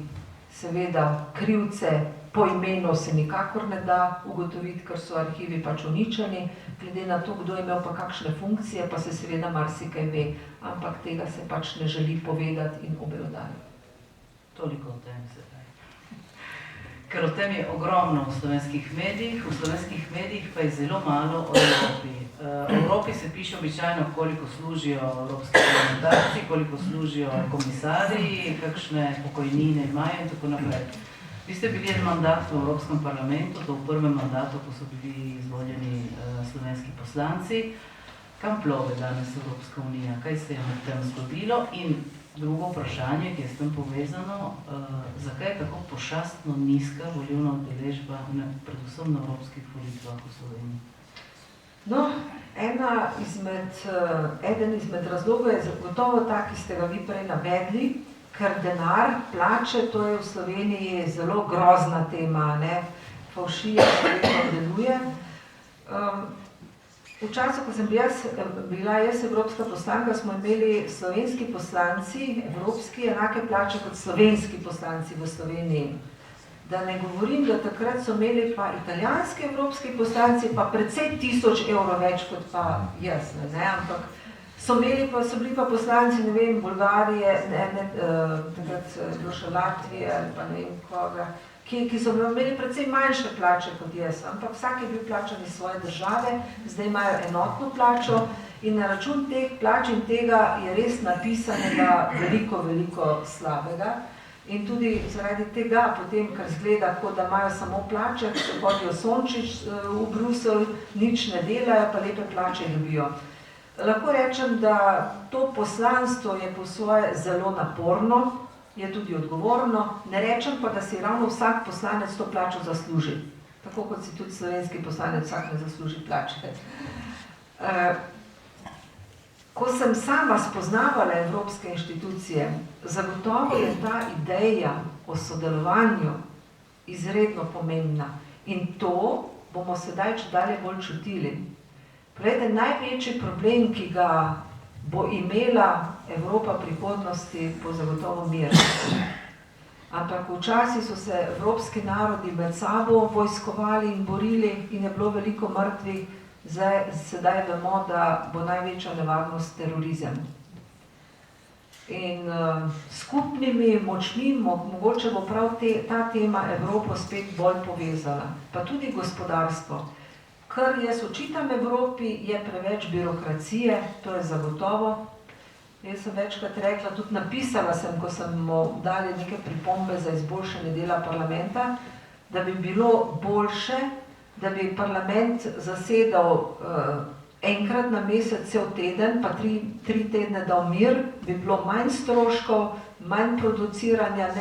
seveda krivce po imenu se nikakor ne da ugotoviti, ker so arhivi pač uničeni, glede na to, kdo je imel pa kakšne funkcije, pa se seveda marsikaj ve, ampak tega se pač ne želi povedati in obelodati. Toliko o tem sedaj. Ker o tem je ogromno v slovenskih medijih pa je zelo malo o Evropi. V Evropi se piše običajno, koliko služijo evropski parlamentarci, koliko služijo komisarji, kakšne pokojnine imajo in tako naprej. Vi ste bili en mandat v Evropskem parlamentu, to v prvem mandatu, ko so bili izvoljeni slovenski poslanci. Kam plove danes Evropska unija? Kaj se je med tem zgodilo? In drugo vprašanje, ki je s tem povezano, zakaj je tako pošastno nizka volilna udeležba, predvsem na evropskih volitvah v Sloveniji? No, eden izmed razlogov je zagotovo ta, ki ste ga vi prej navedli, ker denar, plače, to je v Sloveniji zelo grozna tema, ne? Fovšija vedno deluje. V času, ko sem bila jaz evropska poslanka, smo imeli slovenski poslanci, evropski, enake plače kot slovenski poslanci v Sloveniji. Da ne govorim, da takrat so imeli pa italijanski evropski poslanci pa precej 1000 evrov več kot pa jaz, ne? Ampak so bili pa poslanci, ne vem, Bolgarije, takrat je bilo še Latvije ali pa ne vem koga, ki so imeli precej manjše plače kot jaz, ampak vsak je bil plačan iz svoje države, zdaj imajo enotno plačo in na račun teh plač in tega je res napisanega veliko slabega. In tudi zaradi tega potem, ker zgleda, kot da imajo samo plače, se hodijo sončič v Bruselj, nič ne delajo, pa lepe plače dobijo. Lahko rečem, da to poslanstvo je po svoje zelo naporno, je tudi odgovorno, ne rečem pa, da si ravno vsak poslanec to plačo zasluži. Tako kot si tudi slovenski poslanec vsak ne zasluži plače. Ko sem sama spoznavala evropske inštitucije, zagotovo je ta ideja o sodelovanju izredno pomembna. In to bomo sedaj čedalje bolj čutili. Poglejte, največji problem, ki ga bo imela Evropa prihodnosti, bo zagotovo mir. Ampak včasih so se evropski narodi med sabo vojskovali in borili in je bilo veliko mrtvih, sedaj vemo, da bo največja nevarnost terorizem. In skupnimi močmi mogoče bo prav ta tema Evropo spet bolj povezala, pa tudi gospodarstvo. Kar jaz očitam Evropi, je preveč birokracije, to je zagotovo. Jaz sem večkrat rekla, tudi napisala sem, ko sem mu dali neke pripombe za izboljšanje dela parlamenta, da bi bilo boljše, da bi parlament zasedal enkrat na mesec cel teden, pa tri tedne dal mir, bi bilo manj stroškov, manj produciranja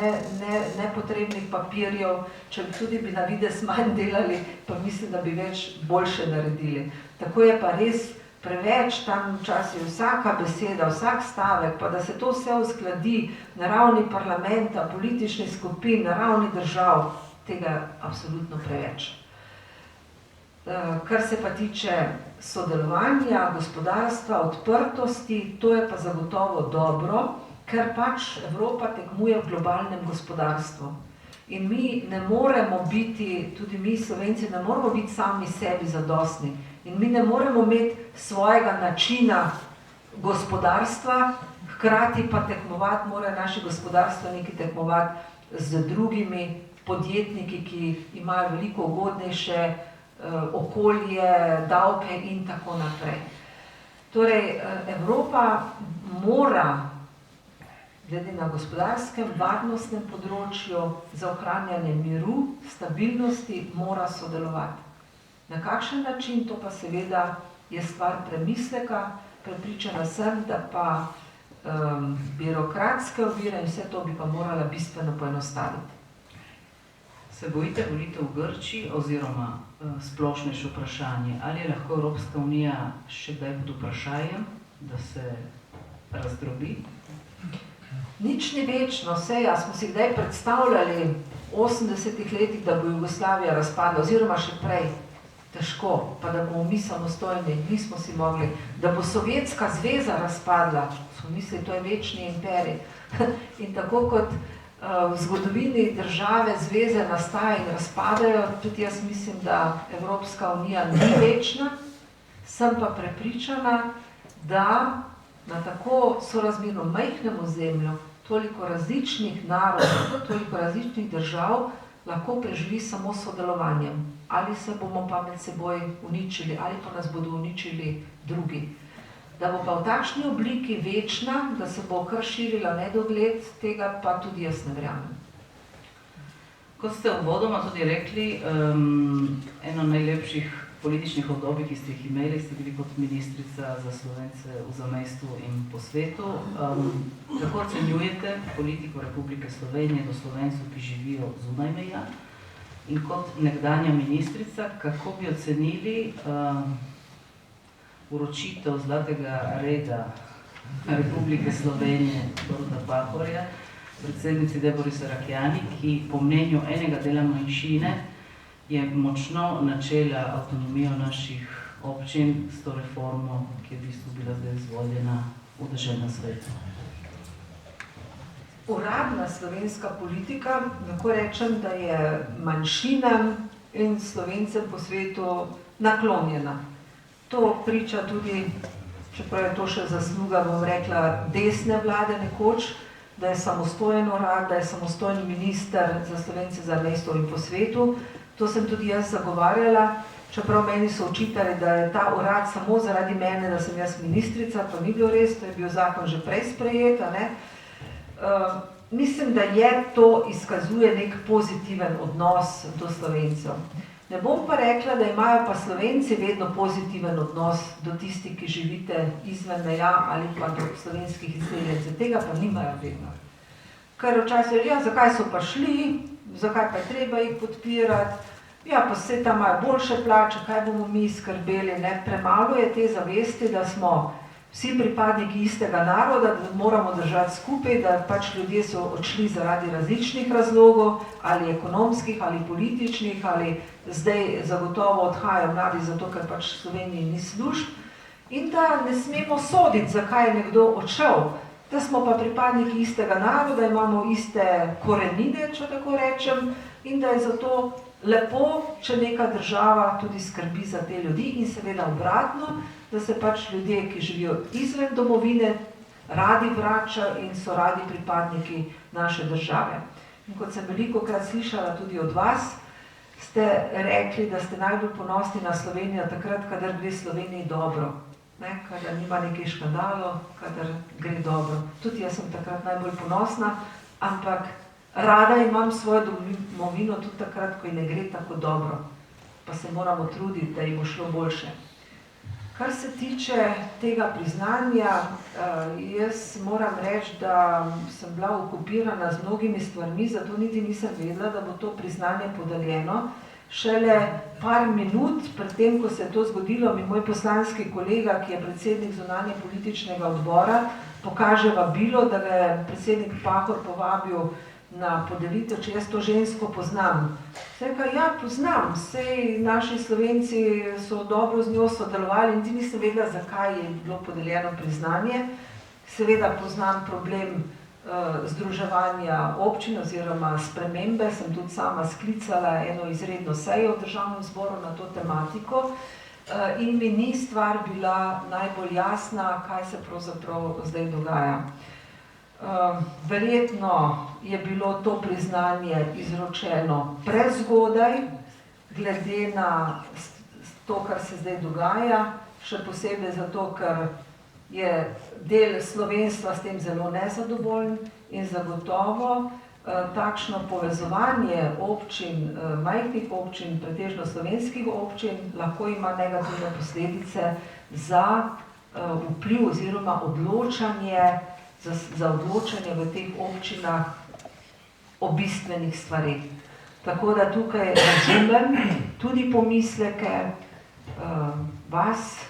nepotrebnih papirjev, če tudi bi na videz manj delali, pa mislim, da bi več boljše naredili. Tako je pa res preveč tam včasih vsaka beseda, vsak stavek, pa da se to vse uskladi na ravni parlamenta, političnih skupin, na ravni držav, tega absolutno preveč. Kar se pa tiče sodelovanja, gospodarstva, odprtosti, to je pa zagotovo dobro, ker pač Evropa tekmuje v globalnem gospodarstvu. In mi ne moremo biti, tudi mi Slovenci, ne moremo biti sami sebi zadostni. In mi ne moremo imeti svojega načina gospodarstva, hkrati pa tekmovati, morajo naši gospodarstveniki tekmovati z drugimi podjetniki, ki imajo veliko ugodnejše okolje, davke in tako naprej. Torej, Evropa mora, glede na gospodarskem, varnostnem področju, za ohranjanje miru, stabilnosti, mora sodelovati. Na kakšen način, to pa seveda je stvar premisleka, prepričana sem, da pa birokratske ovire in vse to bi pa morala bistveno poenostaviti. Se bojite volitev v Grčiji oziroma splošnejše vprašanje, ali je lahko Evropska unija še kdaj pod vprašanjem, da se razdrobi? Nič ni večno, smo si kdaj predstavljali v 80-ih letih, da bo Jugoslavija razpadla, oziroma še prej. Težko, pa da bomo mi samostojni, nismo si mogli. Da bo Sovjetska zveza razpadla, smo mislili, to je večni imperij. In tako kot v zgodovini države zveze nastajajo in razpadajo, tudi jaz mislim, da Evropska unija ni večna, sem pa prepričana, da na tako sorazmerno majhnem ozemlju toliko različnih narodov, toliko različnih držav lahko preživi samo s sodelovanjem. Ali se bomo pa med seboj uničili, ali pa nas bodo uničili drugi. Da bo pa v takšni obliki večna, da se bo kar širila nedogled, tega pa tudi jaz ne verjamem. Kot ste uvodoma tudi rekli, eno najlepših političnih obdobij, ki ste jih imeli, ste bili kot ministrica za Slovence v zamejstvu in po svetu. Kako ocenjujete politiko Republike Slovenije do Slovencev, ki živijo zunaj meja? In kot nekdanja ministrica, kako bi ocenili vročitev Zlatega reda Republike Slovenije Boruta Pahorja, predsednici Debori Serracchiani, ki po mnenju enega dela manjšine je močno načela avtonomijo naših občin s to reformo, ki je v bistvu bila zdaj izvoljena v deželnem svetu? Uradna slovenska politika, lahko rečem, da je manjšinam in Slovencem po svetu naklonjena. To priča tudi, čeprav je to še zasluga, bom rekla, desne vlade nekoč, da je samostojen urad, da je samostojen minister za Slovence za mesto in po svetu. To sem tudi jaz zagovarjala, čeprav meni so očitali, da je ta urad samo zaradi mene, da sem jaz ministrica, to ni bilo res, to je bil zakon že prej sprejet, ne? Mislim, da je to izkazuje nek pozitiven odnos do Slovencev. Ne bom pa rekla, da imajo pa Slovenci vedno pozitiven odnos do tistih, ki živite izven meja ali pa do slovenskih izseljencev. Tega pa nimajo vedno. Ker včasih ja, zakaj so pa šli, zakaj pa je treba jih podpirati, ja, pa se tam imajo boljše plače, kaj bomo mi skrbeli, ne? Premalo je te zavesti, da smo vsi pripadniki istega naroda, da moramo držati skupaj, da pač ljudje so odšli zaradi različnih razlogov, ali ekonomskih, ali političnih, ali zdaj zagotovo odhajajo mladi zato, ker pač v Sloveniji ni služb. In da ne smemo soditi, zakaj je nekdo odšel. Da smo pa pripadniki istega naroda, imamo iste korenine, če tako rečem, in da je zato lepo, če neka država tudi skrbi za te ljudi in seveda obratno, da se pač ljudje, ki živijo izven domovine, radi vračajo in so radi pripadniki naše države. In kot sem velikokrat slišala tudi od vas, ste rekli, da ste najbolj ponosni na Slovenijo takrat, kadar gre Sloveniji dobro. Kadar nima nekaj škandalov, kadar gre dobro. Tudi jaz sem takrat najbolj ponosna, ampak rada imam svojo domovino tudi takrat, ko ji ne gre tako dobro. Pa se moramo truditi, da ji bo šlo boljše. Kar se tiče tega priznanja, jaz moram reči, da sem bila okupirana z mnogimi stvarmi, zato niti nisem vedela, da bo to priznanje podeljeno. Šele par minut pred tem, ko se je to zgodilo, mi moj poslanski kolega, ki je predsednik zunanje političnega odbora, pokaže vabilo, da ga je predsednik Pahor povabil na podelitev, če jaz to žensko poznam. Sem rekla, ja, poznam, sej naši Slovenci so dobro z njo sodelovali in ti nisem vedela, zakaj je bilo podeljeno priznanje. Seveda poznam problem združevanja občin oziroma spremembe, sem tudi sama sklicala eno izredno sejo v Državnem zboru na to tematiko in mi ni stvar bila najbolj jasna, kaj se pravzaprav zdaj dogaja. Verjetno je bilo to priznanje izročeno prezgodaj, glede na to, kar se zdaj dogaja, še posebej zato, ker je del slovenstva s tem zelo nezadovoljen in zagotovo takšno povezovanje občin, majhnih občin, pretežno slovenskih občin, lahko ima negativne posledice za vpliv oziroma odločanje, za odločanje v teh občinah o bistvenih stvareh. Tako da tukaj razumem tudi pomisleke vas,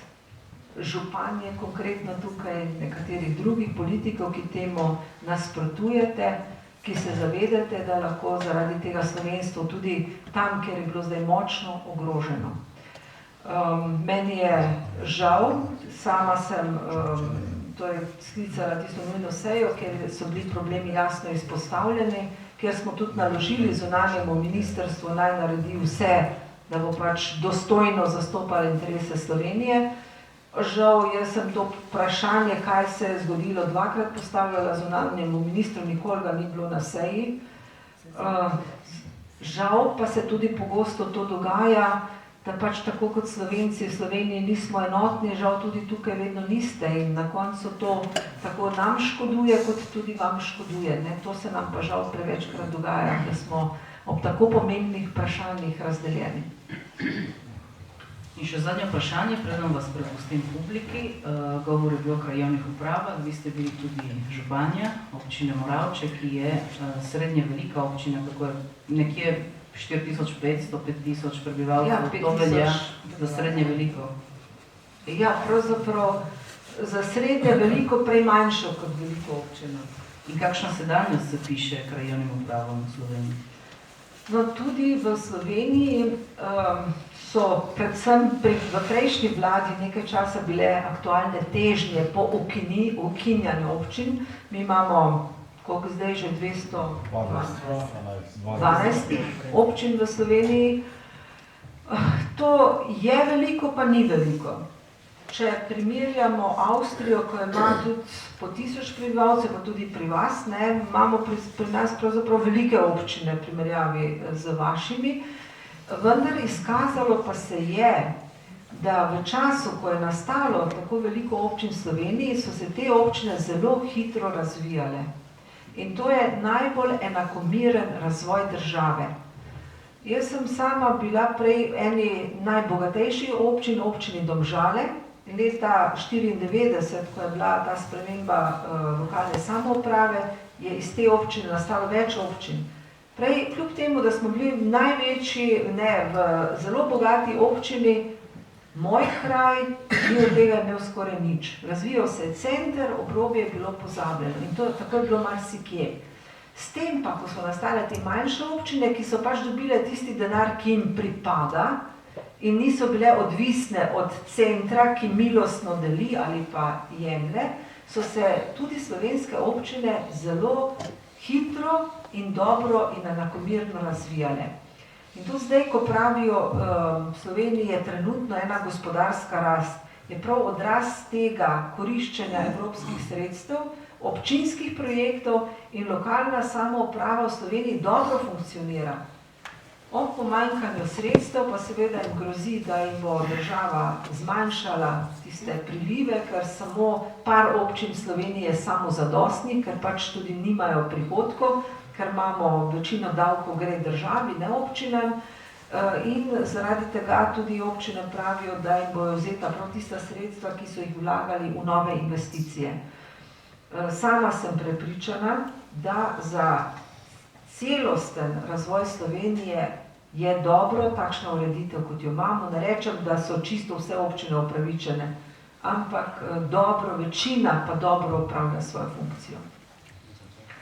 županje konkretno tukaj, nekaterih drugih politikov, ki temu nasprotujete, ki se zavedate, da lahko zaradi tega slovenstvo tudi tam, kjer je bilo zdaj močno ogroženo. Meni je žal, sama sem sklicala tisto nujno sejo, kjer so bili problemi jasno izpostavljeni, kjer smo tudi naložili zunanjemu ministrstvu naj naredi vse, da bo pač dostojno zastopalo interese Slovenije. Žal, jaz sem to vprašanje, kaj se je zgodilo, dvakrat postavljala zunanjemu ministru, nikoli ga ni bilo na seji. Žal pa se tudi pogosto to dogaja, da pač tako kot Slovenci v Sloveniji nismo enotni, žal tudi tukaj vedno niste in na koncu to tako nam škoduje, kot tudi vam škoduje. To se nam pa žal prevečkrat dogaja, da smo ob tako pomembnih vprašanjih razdeljeni. In še zadnje vprašanje, predem vas prepustim publiki. Govor je bil o krajevnih upravah, vi ste bili tudi županja občine Moravče, ki je srednje velika občina, kako je nekje 4500-5000 prebivalcev, to velja za srednje veliko. Ja, pravzaprav za srednje veliko prej manjšo kot veliko občino. In kakšna sedanjost se piše krajevnim upravam v Sloveniji? No, tudi v Sloveniji so predvsem v prejšnji vladi nekaj časa bile aktualne težnje po ukinjanju občin. Mi imamo, koliko zdaj že, 212 občin v Sloveniji. To je veliko, pa ni veliko. Če primerjamo Avstrijo, ko ima tudi po 1000 prebivalcev, pa tudi pri vas, imamo pri nas pravzaprav velike občine v primerjavi z vašimi, vendar izkazalo pa se je, da v času, ko je nastalo tako veliko občin v Sloveniji, so se te občine zelo hitro razvijale. In to je najbolj enakomeren razvoj države. Jaz sem sama bila prej eni najbogatejših občin, občini Domžale. Leta 1994, ko je bila ta sprememba lokalne samouprave, je iz te občine nastalo več občin. Prej, kljub temu, da smo bili največji, v zelo bogati občini, Moj kraj ni od tega imel skoraj nič. Razvijal se je center, obrobje je bilo pozabljeno in tako je bilo marsikje. S tem pa, ko so nastale te manjše občine, ki so pač dobile tisti denar, ki jim pripada in niso bile odvisne od centra, ki milostno deli ali pa jemlje, so se tudi slovenske občine zelo hitro in dobro in enakomerno razvijale. In to zdaj, ko pravijo, v Sloveniji je trenutno ena gospodarska rast, je prav odraz tega koriščenja evropskih sredstev, občinskih projektov in lokalna samouprava v Sloveniji dobro funkcionira. Ob pomanjkanju sredstev pa seveda jim grozi, da jim bo država zmanjšala tiste prilive, ker samo par občin v Sloveniji je samozadostnih, ker pač tudi nimajo prihodkov, ker imamo večino davkov gre državi, ne občinam, in zaradi tega tudi občine pravijo, da jim bojo vzeta prav tista sredstva, ki so jih vlagali v nove investicije. Sama sem prepričana, da za celosten razvoj Slovenije je dobro takšna ureditev, kot jo imamo. Ne rečem, da so čisto vse občine upravičene, ampak dobro, večina pa dobro opravlja svojo funkcijo.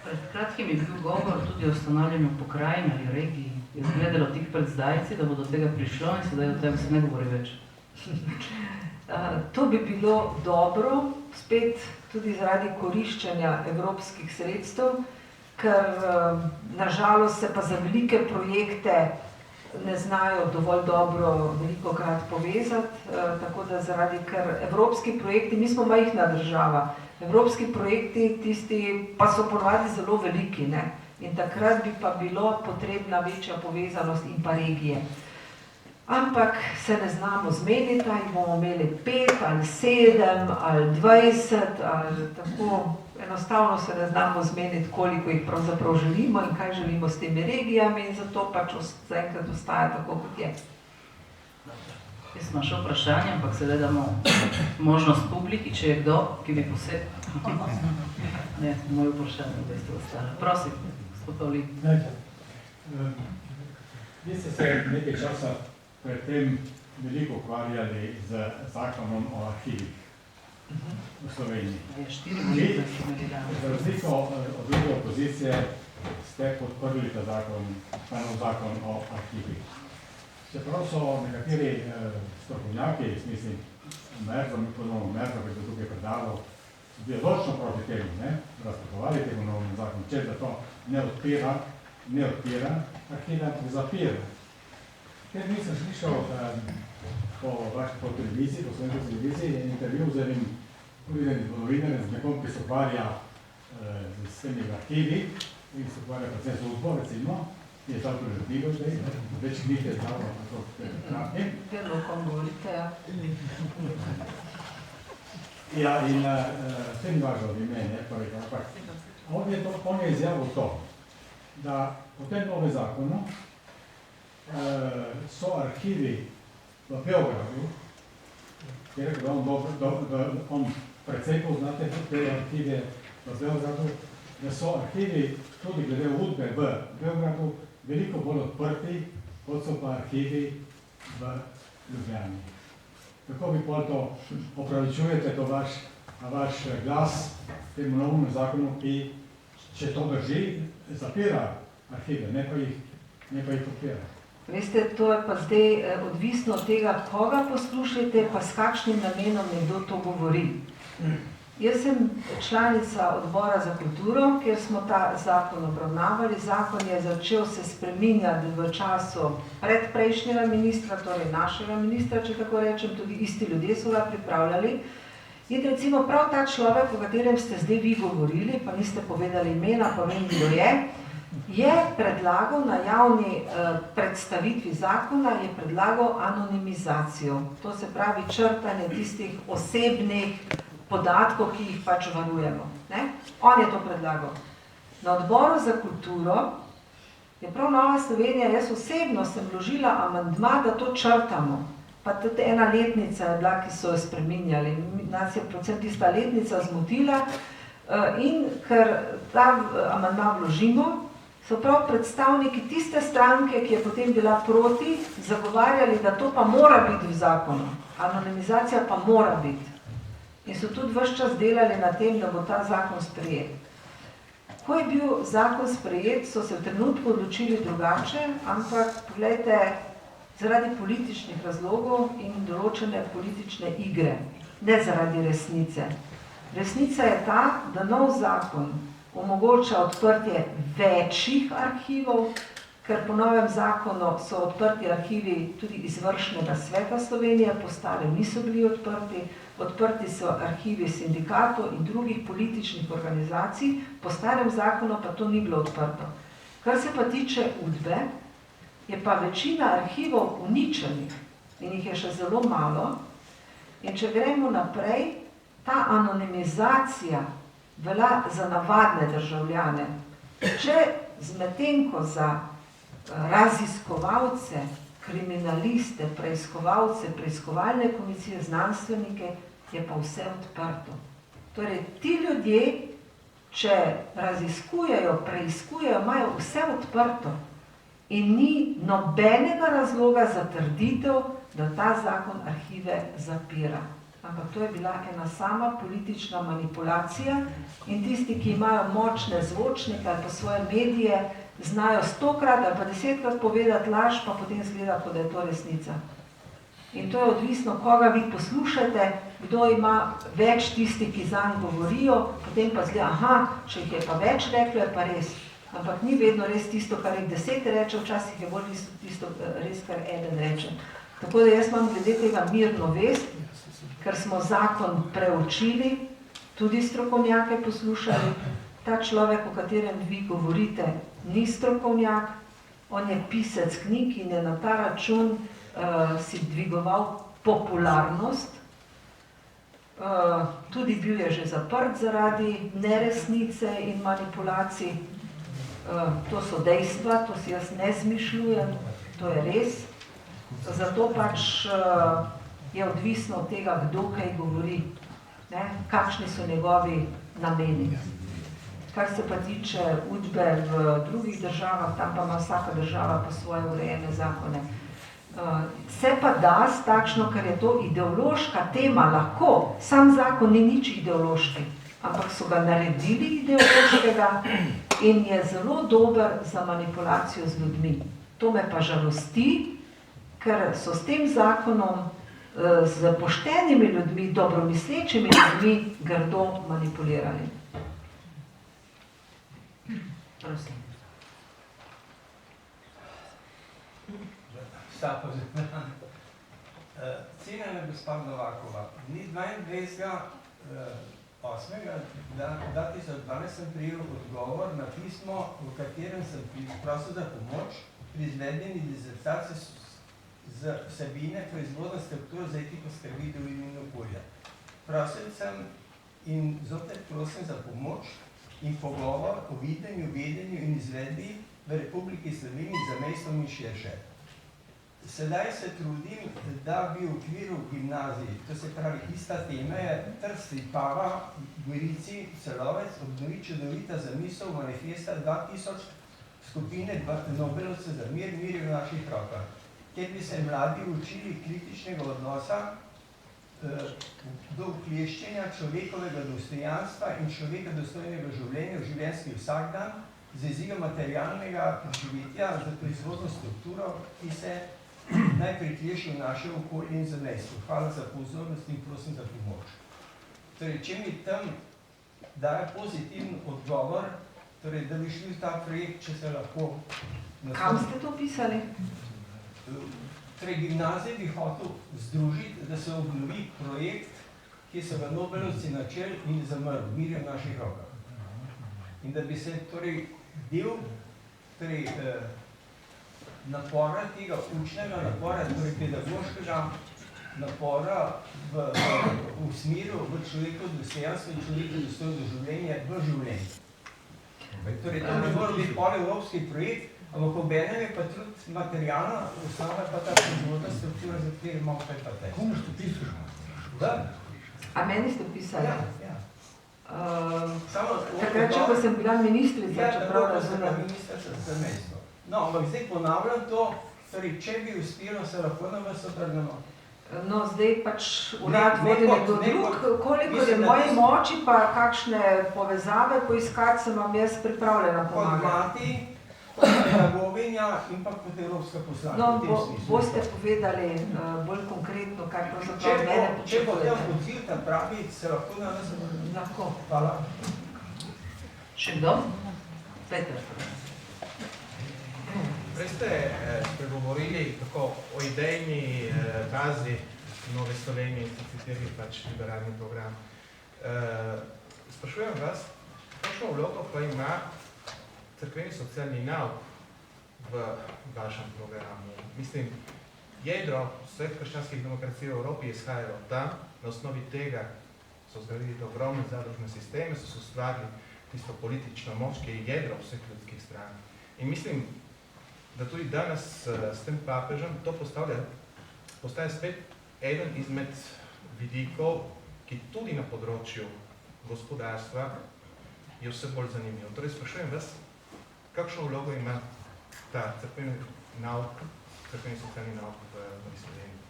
Pred kratkim je bil govor tudi o ustanavljanju pokrajin ali regiji. Je zgledalo tik pred zdajci, da bo do tega prišlo in sedaj o tem se ne govori več. To bi bilo dobro, spet tudi zaradi koriščenja evropskih sredstev, ker nažalost se pa za velike projekte ne znajo dovolj dobro velikokrat povezati, tako da ker evropski projekti, mi smo majhna država, evropski projekti tisti pa so ponavadi zelo veliki, ne? In takrat bi pa bilo potrebna večja povezanost in pa regije. Ampak se ne znamo zmeniti, ali bomo imeli 5 ali 7 ali 20 ali tako. Enostavno se ne znamo zmeniti, koliko jih pravzaprav želimo in kaj želimo s temi regijami in zato pač zaenkrat ostaja tako, kot je. Jaz imam še vprašanje, ampak sedaj damo možnost publiki, če je kdo, ki bi Ne, moje vprašanje, da ste ostali. Prosim, gospod Pavlin. Vi ste se nekaj časa pred tem veliko ukvarjali z zakonom o arhivih v Sloveniji. Za razliko od druge opozicije ste podprli ta zakon o arhivih. Čeprav so nekateri strokovnjaki, mislim, Merzo, mi ponovno Merzo, ki je tukaj predaval, bili odločno proti temu, razprahovali temu novemu zakonu, če da to ne odpira arhive, ampak zapira. Ker nisem slišal po televiziji, po slovenski televiziji, intervju z enim novinarjem, z nekom, ki se ukvarja s temi arhivi in se ukvarja predvsem z udbo, recimo, ki je tam tudi knjigo zdaj, več knjig je zdalo na to kratke. Vedno, o kom govorite, ja. Ja, in vse ni važno od imene, ampak on je izjavil to, da po tem novem zakonu so arhivi v Beogradu, kjer je on precej poznate te arhive v Beogradu, da so arhivi tudi glede udbe v Beogradu veliko bolj odprti, kot so pa arhivi v Ljubljani. Kako vi pol to opravičujete, to vaš glas temu novemu zakonu, ki, če to drži, zapira arhive, ne pa jih podpira? Veste, to je pa zdaj odvisno od tega, koga poslušate, pa s kakšnim namenom nekdo to govori. Jaz sem članica odbora za kulturo, kjer smo ta zakon obravnavali. Zakon je začel se spreminjati v času predprejšnjega ministra, torej našega ministra, če tako rečem, tudi isti ljudje so ga pripravljali. In recimo prav ta človek, o katerem ste zdaj vi govorili, pa niste povedali imena, pa vem, kdo je predlagal na javni predstavitvi zakona, je predlagal anonimizacijo. To se pravi črtanje tistih osebnih podatkov, ki jih pač varujemo. On je to predlagal. Na odboru za kulturo je prav Nova Slovenija, jaz osebno sem vložila amandma, da to črtamo. Pa tudi ena letnica je bila, ki so jo spreminjali. Nas je predvsem tista letnica zmotila in ker ta amandma vložimo, so prav predstavniki tiste stranke, ki je potem bila proti, zagovarjali, da to pa mora biti v zakonu. Anonimizacija pa mora biti. In so tudi ves čas delali na tem, da bo ta zakon sprejet. Ko je bil zakon sprejet, so se v trenutku odločili drugače, ampak pogledajte, zaradi političnih razlogov in določene politične igre, ne zaradi resnice. Resnica je ta, da nov zakon omogoča odprtje večjih arhivov, ker po novem zakonu so odprti arhivi tudi izvršnega sveta Slovenije, po starem niso bili odprti, odprti so arhivi sindikatov in drugih političnih organizacij, po starem zakonu pa to ni bilo odprto. Kar se pa tiče Udbe, je pa večina arhivov uničenih in jih je še zelo malo. In če gremo naprej, ta anonimizacija velja za navadne državljane. Če medtem ko za raziskovalce, kriminaliste, preiskovalce, preiskovalne komisije, znanstvenike, je pa vse odprto. Torej, ti ljudje, če raziskujejo, preiskujejo, imajo vse odprto in ni nobenega razloga za trditev, da ta zakon arhive zapira. Ampak to je bila ena sama politična manipulacija in tisti, ki imajo močne zvočnike ali pa svoje medije, znajo 100-krat ali pa 10-krat povedati laž, pa potem izgleda, kot da je to resnica. In to je odvisno, koga vi poslušate, kdo ima več tisti, ki zanj govorijo, potem pa zgleda, aha, če jih je pa več reklo, je pa res. Ampak ni vedno res tisto, kar jih 10 reče, včasih je bolj tisto res, kar eden reče. Tako da jaz imam glede tega mirno vest, ker smo zakon preučili, tudi strokovnjake poslušali. Ta človek, o katerem vi govorite, ni strokovnjak, on je pisec knjig in je na ta račun si dvigoval popularnost. Tudi bil je že zaprt zaradi neresnice in manipulacij. To so dejstva, to si jaz ne zmišljujem, to je res. Zato pač je odvisno od tega, kdo kaj govori, ne? Kakšni so njegovi nameni. Kar se pa tiče Udbe v drugih državah, tam pa ima vsaka država pa svoje urejene zakone. Se pa da s takšno, ker je to ideološka tema, lahko, sam zakon ni nič ideološki, ampak so ga naredili ideološkega in je zelo dober za manipulacijo z ljudmi. To me pa žalosti, ker so s tem zakonom z poštenimi ljudmi, dobromislečimi ljudmi grdo manipulirali. Prosim. Cenjena gospa Novakova, ni 22.8.2012 sem prijel odgovor na pismo, v katerem sem prosil za pomoč pri izvedeni dizertaciji z vsebine proizvodna struktura za etiko skrbitev in okolja. Prosil sem in zopet prosim za pomoč in pogovor o videnju, vedenju in izvedbi v Republiki Sloveniji za mestom in širše. Sedaj se trudim, da bi v okviru gimnaziji, to se pravi ista tema je Trst, Vipava, Gorici, Celovec, obnovi čudovita zamisel manifesta 2000 skupine Nobelovcev za mir, mir je v naših rokah, kjer bi se mladi učili kritičnega odnosa do vkleščenja človekovega dostojanstva in človeka dostojnega življenja v življenjski vsakdan z izzivom materialnega preživetja za proizvodno strukturo, ki se najprej kleši v naše okolje in zamejstvo. Hvala za pozornost in prosim za pomoč. Torej, če mi tam daje pozitiven odgovor, torej, da bi šli v ta projekt, če se lahko... Kam ste to pisali? Torej, gimnazije bi hotel združiti, da se obnovi projekt, ki so ga Nobelovci načeli in zamrl, mir je v naših rokah. In da bi se torej del napora tega učnega napora, torej pedagoškega napora v smeru v človekovo dostojanstvo in človekovo dostojno življenje v življenju. Torej, to bi moral biti evropski projekt, ampak obenem je pa trud materialna, osnova pa ta proizvodna struktura, za kateri imamo kaj pa te. Komu ste pisali? Da. A meni ste pisali? Ja. Takrat, ko sem bila ministrica, čeprav razumem. Ministrica za mesto. No, ampak zdaj ponavljam to, torej, če bi uspelo, se lahko na vas obrnemo. No, zdaj pač urad vodi nekdo drug, koliko je moje moči, pa kakšne povezave poiskati, sem vam jaz pripravljena pomagati. Kot mati, kot pedagoginja in pa kot evropska poslanka. No, boste povedali bolj konkretno, kaj pravzaprav mene počutujete. Če bo tem odziv tam pravi, se lahko na nas obrnemo. Lahko. Hvala. Še kdo? Peter. Prej ste spregovorili tako o idejni bazi Nove Slovenije in ste citirali pač liberalni program. Sprašujem vas, kakšno vlogo pa ima cerkveni socialni nauk v vašem programu? Mislim, jedro vseh krščanskih demokracij v Evropi je izhajalo tam, na osnovi tega so zgradili ogromne zadružne sisteme, so ustvarili tisto politično moč, ki je jedro vseh ljudskih strank. In mislim, da tudi danes s tem papežem to postaje spet eden izmed vidikov, ki tudi na področju gospodarstva je vse bolj zanimivo. Torej, sprašujem vas, kakšno vlogo ima ta cerkveni socialni nauk v Novi Sloveniji?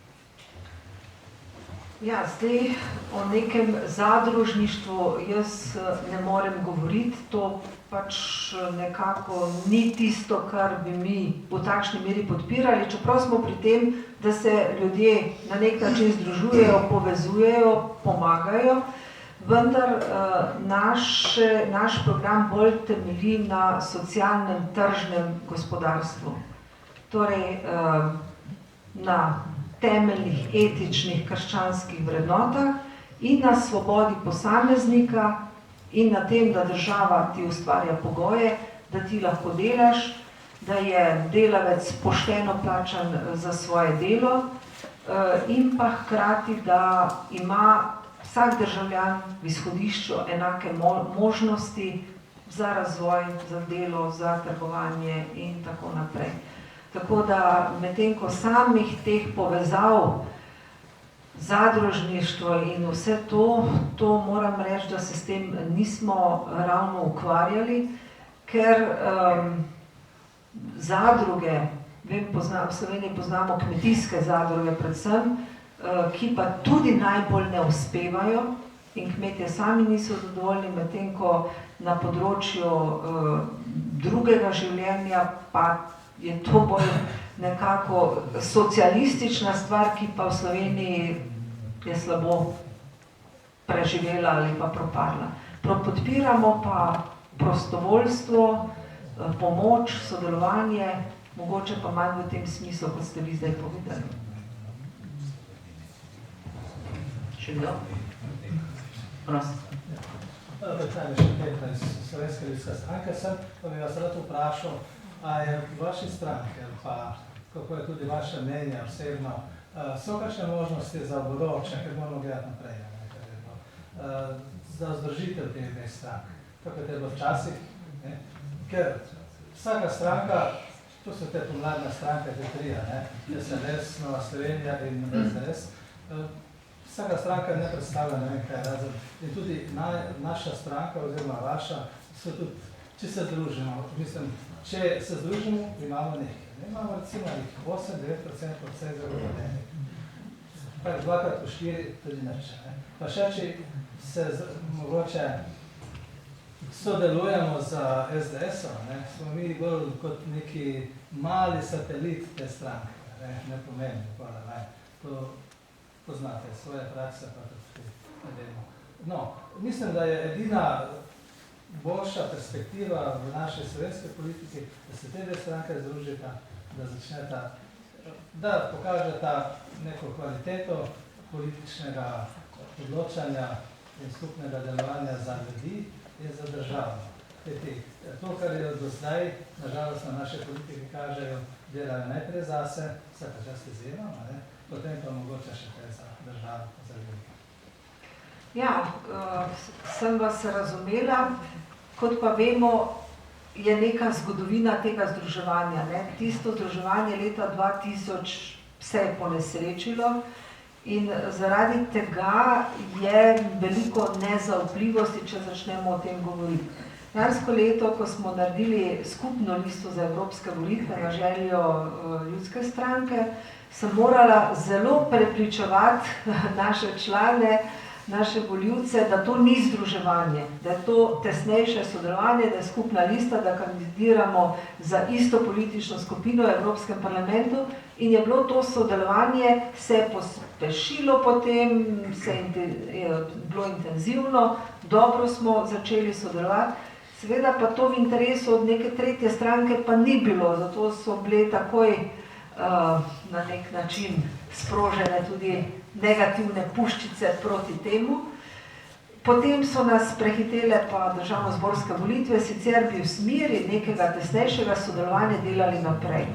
Ja, zdaj o nekem zadružništvu jaz ne morem govoriti, to pač nekako ni tisto, kar bi mi v takšni meri podpirali, čeprav smo pri tem, da se ljudje na nek način združujejo, povezujejo, pomagajo, vendar naš program bolj temelji na socialnem tržnem gospodarstvu. Torej, na temeljnih etičnih krščanskih vrednotah in na svobodi posameznika in na tem, da država ti ustvarja pogoje, da ti lahko delaš, da je delavec pošteno plačan za svoje delo in pa hkrati, da ima vsak državljan v izhodišču enake možnosti za razvoj, za delo, za trgovanje in tako naprej. Tako da medtem ko samih teh povezav, zadružništvo in vse to moram reči, da se s tem nismo ravno ukvarjali, ker zadruge, vem, v Sloveniji poznamo kmetijske zadruge predvsem, ki pa tudi najbolj ne uspevajo in kmetje sami niso zadovoljni, medtem ko na področju drugega življenja pa je to bolj nekako socialistična stvar, ki pa v Sloveniji je slabo preživela ali pa propadla. Podpiramo pa prostovoljstvo, pomoč, sodelovanje, mogoče pa manj v tem smislu, kot ste vi zdaj povedali. Še kdo? Prosim. Večanje še Petra iz Slovenske ljudske stranke sem, pa bi vas rad vprašal, a je v vaši stranki, pa kako je tudi vaše mnenje osebno, so kakšne možnosti za bodoče, ker moramo gledati naprej, za združitev teh dveh strank, kako je bilo včasih, ker vsaka stranka, to so te pomladne stranke, te trija, SNS, Nova Slovenija in SDS, vsaka stranka ne predstavlja ne vem kaj razen. In tudi naša stranka oziroma vaša so tudi, če se združimo, mislim, če se združimo, imamo nekaj. Imamo recimo 8-9% vseh zagovorjenih. Pa 2x4 tudi neče. Pa še, če se mogoče sodelujemo z SDS-om, smo mi bolj kot neki mali satelit te stranke. Ne pomeni, to poznate svoje prakse, pa tudi vedemo. No, mislim, da je edina boljša perspektiva v naši slovenski politiki, da se te dve stranke združita, da začneta, da pokažeta neko kvaliteto političnega odločanja in skupnega delovanja za ljudi in za državo. To, kar je do zdaj, nažalost na naše politike kažejo, delajo najprej zase, vsaka čast izjema, potem pa mogoče še kaj za državo, za ljudi. Ja, sem vas razumela. Kot pa vemo, je neka zgodovina tega združevanja. Tisto združevanje leta 2000 se je ponesrečilo In zaradi tega je veliko nezaupljivosti, če začnemo o tem govoriti. Lansko leto, ko smo naredili skupno listo za evropske volitve na željo ljudske stranke, sem morala zelo prepričevati naše člane, naše volivce, da to ni združevanje, da je to tesnejše sodelovanje, da je skupna lista, da kandidiramo za isto politično skupino v Evropskem parlamentu in je bilo to sodelovanje, se je pospešilo potem, je bilo intenzivno, dobro smo začeli sodelovati, seveda pa to v interesu od neke tretje stranke pa ni bilo, zato so bile takoj na nek način sprožene tudi negativne puščice proti temu. Potem so nas prehitele pa državno-zborske volitve, sicer bi v smeri nekega tesnejšega sodelovanja delali naprej.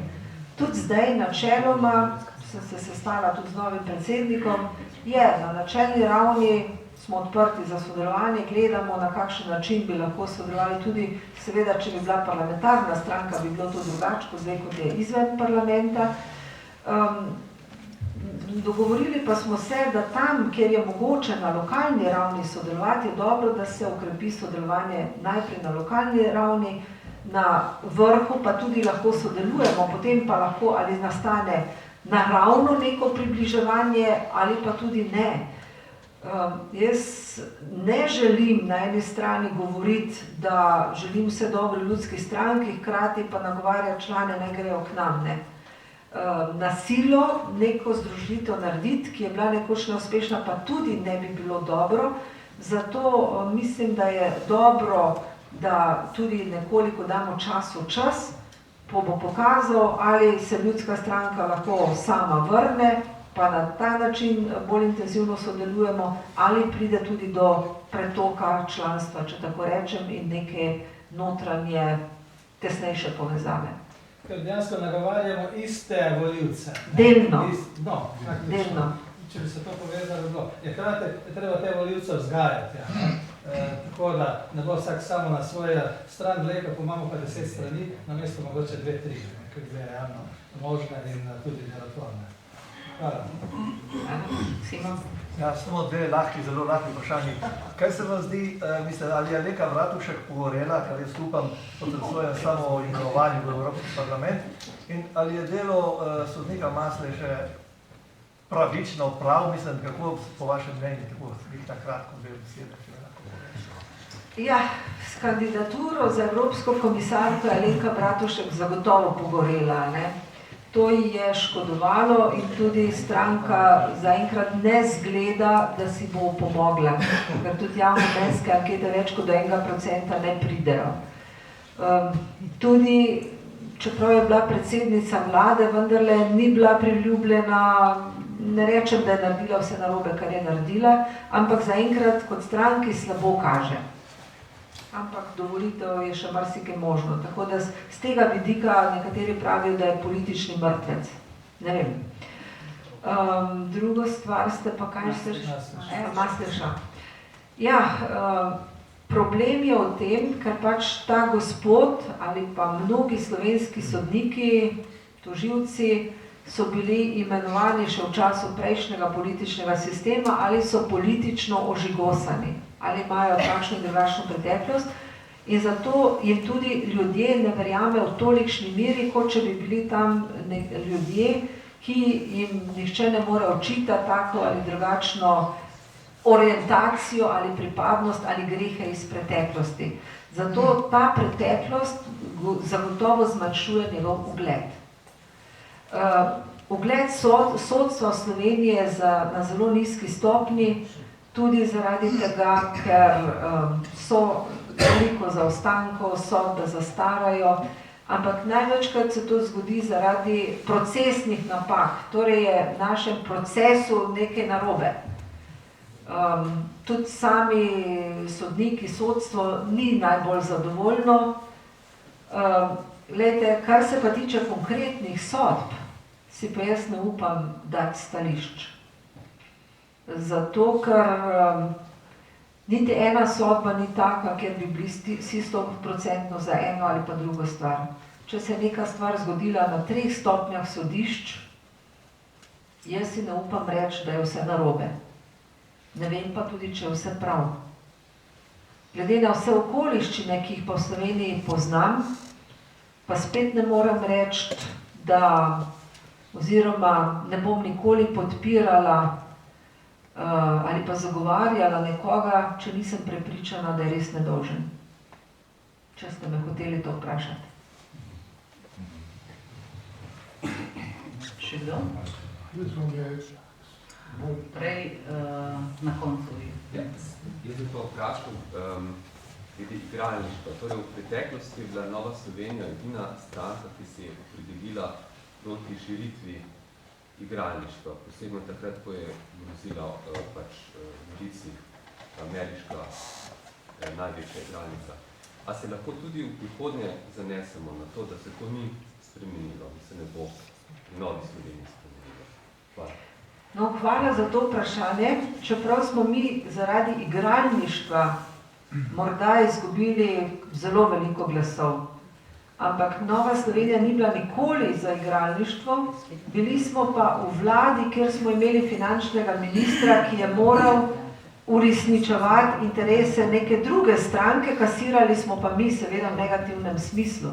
Tudi zdaj načeloma, sem se sestala tudi z novim predsednikom, je na načelni ravni, smo odprti za sodelovanje, gledamo, na kakšen način bi lahko sodelovali tudi, seveda, če bi bila parlamentarna stranka, bi bilo to drugače, kot zdaj, kot je izven parlamenta. Dogovorili pa smo se, da tam, kjer je mogoče na lokalni ravni sodelovati, je dobro, da se okrepi sodelovanje najprej na lokalni ravni, na vrhu pa tudi lahko sodelujemo, potem pa lahko ali nastane naravno neko približevanje ali pa tudi ne. Jaz ne želim na eni strani govoriti, da želim vse dobro ljudski stranki, hkrati pa nagovarjati člane, ne grejo k nam, ne. Na silo neko združitev narediti, ki je bila nekoč neuspešna, pa tudi ne bi bilo dobro. Zato mislim, da je dobro, da tudi nekoliko damo času čas, pa bo pokazal, ali se ljudska stranka lahko sama vrne, pa na ta način bolj intenzivno sodelujemo, ali pride tudi do pretoka članstva, če tako rečem, in neke notranje, tesnejše povezave. Ker dejansko nagovarjamo iste volivce. Delno. Delno. Če bi se to povezalo, bilo. Je hkrati treba te volivce vzgajati. Ja. Tako da ne bo vsak samo na svoje stran gledal, pa imamo pa 10 strani, namesto mogoče 2-3, ker je realno možne in tudi nerotvorne. Hvala. Simon? Ja, samo dve zelo lahki vprašanji. Kaj se vam zdi, mislim, ali je Alenka Bratušek pogorela, kar jaz upam, pod svojem samo imenovanju v Evropski parlament, in ali je delo sodnika Masleše pravično, prav, mislim, kako po vašem mnenju, tako bih na kratko dve besede, če lahko povem. Ja, s kandidaturo za Evropsko komisarko je Alenka Bratušek zagotovo pogorela, ne. To ji je škodovalo in tudi stranka zaenkrat ne zgleda, da si bo pomogla, ker tudi javnomnenjske ankete več kot do 1% ne pridejo. Tudi, čeprav je bila predsednica vlade, vendarle ni bila priljubljena, ne rečem, da je naredila vse narobe, kar je naredila, ampak zaenkrat kot stranki slabo kaže. Ampak do volitev je še marsikaj možno. Tako da z tega vidika nekateri pravijo, da je politični mrtvec. Ne vem. Drugo stvar ste pa kaj ste... Masleša. Ja, problem je v tem, ker pač ta gospod ali pa mnogi slovenski sodniki, tožilci, so bili imenovani še v času prejšnjega političnega sistema ali so politično ožigosani, ali imajo takšno in drugačno preteklost. In zato jim tudi ljudje ne verjamejo v tolikšni meri, kot če bi bili tam ljudje, ki jim nihče ne more očitati tako ali drugačno orientacijo ali pripadnost ali grehe iz preteklosti. Zato ta preteklost zagotovo zmanjšuje njegov ugled. Ugled sodstva Slovenije je na zelo nizki stopnji, tudi zaradi tega, ker so veliko zaostankov, sodbe zastarajo, ampak največkrat se to zgodi zaradi procesnih napak, torej je v našem procesu nekaj narobe. Tudi sami sodniki, sodstvo ni najbolj zadovoljno. Glejte, kar se pa tiče konkretnih sodb, si pa jaz ne upam dati stališč. Zato, ker niti ena sodba ni taka, kjer bi bili vsi 100% za eno ali pa drugo stvar. Če se je neka stvar zgodila na 3 stopnjah sodišč, Jaz si ne upam reči, da je vse narobe. Ne vem pa tudi, če je vse prav. Glede na vse okoliščine, ki jih pa v Sloveniji poznam, pa spet ne morem reči, da oziroma ne bom nikoli podpirala ali pa zagovarjala nekoga, če nisem prepričana, da je res nedolžen. Če ste me hoteli to vprašati. Še kdo? Prej na koncu. Jaz bi pa vprašal glede igralništva. Torej, v preteklosti je bila Nova Slovenija edina stranka, ki se je opredelila proti širitvi igralništva. Posebno takrat, ko je grozila pač Lici, ameriška največja igralnica. A se lahko tudi v prihodnje zanesemo na to, da se to ni spremenilo, da se ne bo v Novi Sloveniji spremenilo? Hvala. No, hvala za to vprašanje. Čeprav smo mi zaradi igralništva morda izgubili zelo veliko glasov. Ampak Nova Slovenija ni bila nikoli za igralništvo, bili smo pa v vladi, kjer smo imeli finančnega ministra, ki je moral uresničevati interese neke druge stranke, kasirali smo pa mi seveda v negativnem smislu.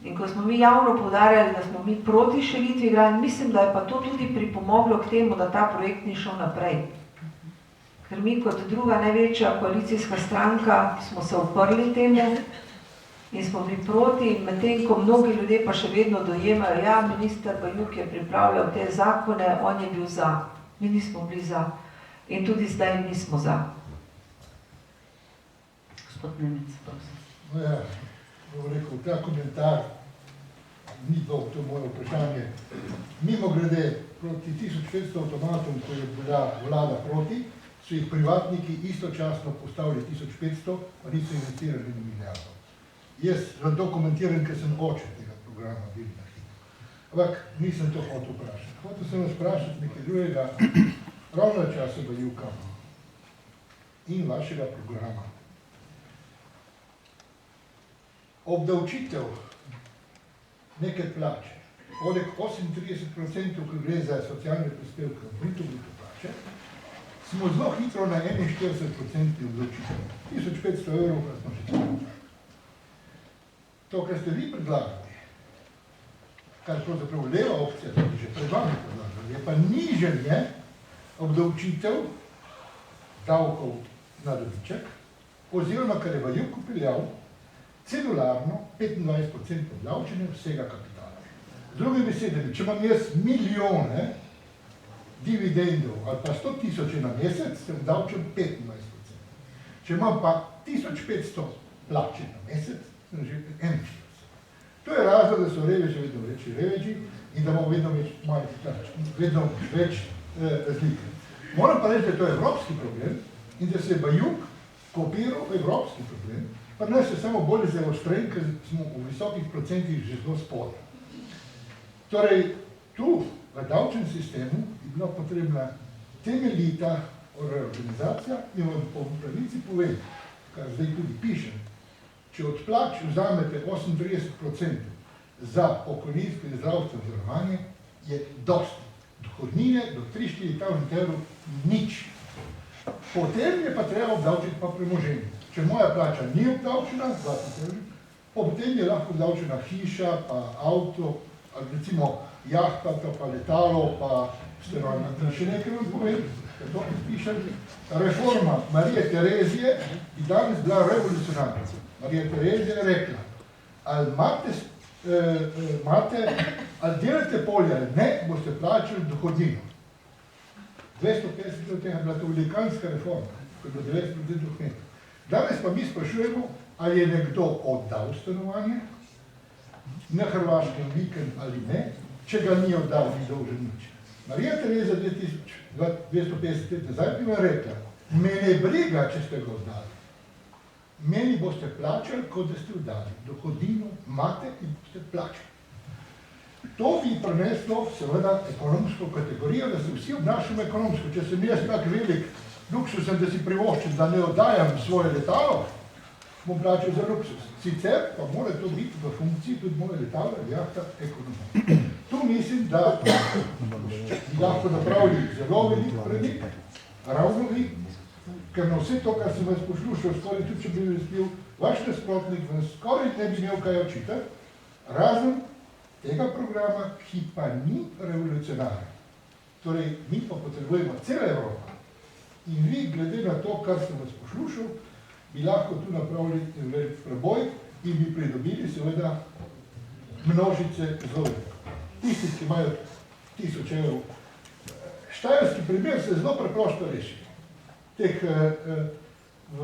In ko smo mi javno poudarjali, da smo mi proti širitvi igralništva, mislim, da je pa to tudi pripomoglo k temu, da ta projekt ni šel naprej. Ker mi kot druga največja koalicijska stranka smo se uprli temu in smo bili proti, medtem ko mnogi ljudje pa še vedno dojemajo, ja, minister Bajuk je pripravljal te zakone, on je bil za. Mi nismo bili za. In tudi zdaj nismo za. Gospod Nemec, prosim. No ja, bom rekel, ta komentar ni to moje vprašanje. Mimo grede, proti 1500 avtomatom, ko je bila vlada proti, so jih privatniki istočasno postavili 1500, pa niso investirali na milijardo. Jaz vam to komentiram, ker sem oče tega programa bil na hit. Ampak nisem to hotel vprašati. Hotel sem vas vprašati nekaj drugega, ravno časa Bajuka in vašega programa. Obdavčitev neke plače, poleg 38%, ki gre za socialne prispevke, bruto plače, smo zelo hitro na 41% obdavčitev. 1500 evrov, pa smo še tako. To, kar ste vi predlagali, kar pravzaprav leva opcija, da bi že pred vami predlagali, je pa niženje obdavčitev davkov na dobiček, oziroma, kar je Bajuk upeljal, celularno 25% obdavčenja vsega kapitala. Z drugimi besedami, če imam jaz milijone dividendov ali pa 100 000 na mesec, se obdavčam 25%. Če imam pa 1500 plače na mesec, sem že 41%. To je razlog, da so reveži vedno večji reveži in da bomo vedno več malih plač, vedno več razlike. Moram pa reči, da je to evropski problem in da se je Bajuk kopiral evropski problem, pa ne se samo bolj zaostren, ker smo v visokih procentih že zelo spodaj. Torej, tu v davčnem sistemu je bila potrebna temeljita reorganizacija in vam po pravici povem, kar zdaj tudi pišem, če od plač vzamete 38% za pokojninsko in zdravstveno zavarovanje, je dosti. Dohodnine do 3-4 evrov nič. Potem je pa treba obdavčiti pa premoženje. Če moja plača ni obdavčena, 20 evrov, potem je lahko obdavčena hiša, pa avto, ali recimo jahta, pa letalo, pa steroidna. Še nekaj vam povem, ker to pišem. Reforma Marije Terezije je danes bila revolucionarna. Marija Terezija je rekla, ali delate polje ali ne, boste plačali dohodnino. 250 let tega je bila to velikanska reforma, ko je bilo 90% dohodnina. Danes pa mi sprašujemo, ali je nekdo oddal stanovanje, na Hrvaškem vikend ali ne, če ga ni oddal, ni dolžen nič. Marija Terezija 250 let nazaj bi vam rekla, mene briga, če ste ga oddali. Meni boste plačali, kot da ste oddali. Dohodnino imate in boste plačali. To bi prineslo seveda ekonomsko kategorijo, da se vsi obnašamo ekonomsko. Če sem jaz tak velik luksus, da si privoščim, da ne oddajam svoje letalo, bom plačal za luksus. Sicer pa mora to biti v funkciji tudi moje letalo, jahta, ekonomija. tu mislim, da bi lahko napravili zelo velik premik, ravno vi, ker na vse to, kar sem vas poslušal, skoraj tudi, če bi bil vaš nasprotnik, vam skoraj ne bi imel kaj očitati, razen tega programa, ki pa ni revolucionaren. Torej, mi pa potrebujemo cela Evropa. In vi, glede na to, kar sem vas poslušal, bi lahko tu napravili velik preboj in bi pridobili seveda množice zvolitev. Tisti, ki imajo 1000 evrov. Štajerski primer se zelo preprosto reši. Teh v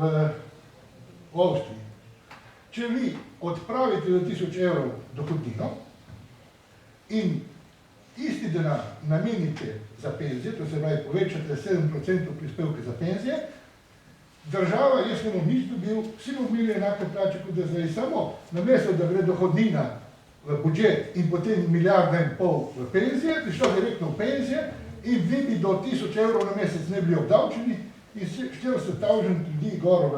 Avstriji. Če vi odpravite za 1000 evrov dohodnino in isti denar namenite za penzije, to se pravi povečate 7% prispevke za penzije, država, jaz ne bom nič dobil, vsi bomo imeli enake plače, kot da zdaj samo, namesto da gre dohodnina v budžet in potem 1,5 milijarde v penzije, bi šlo direktno v penzije in vi bi do 1000 evrov na mesec ne bili obdavčeni in 400.000 ljudi gor,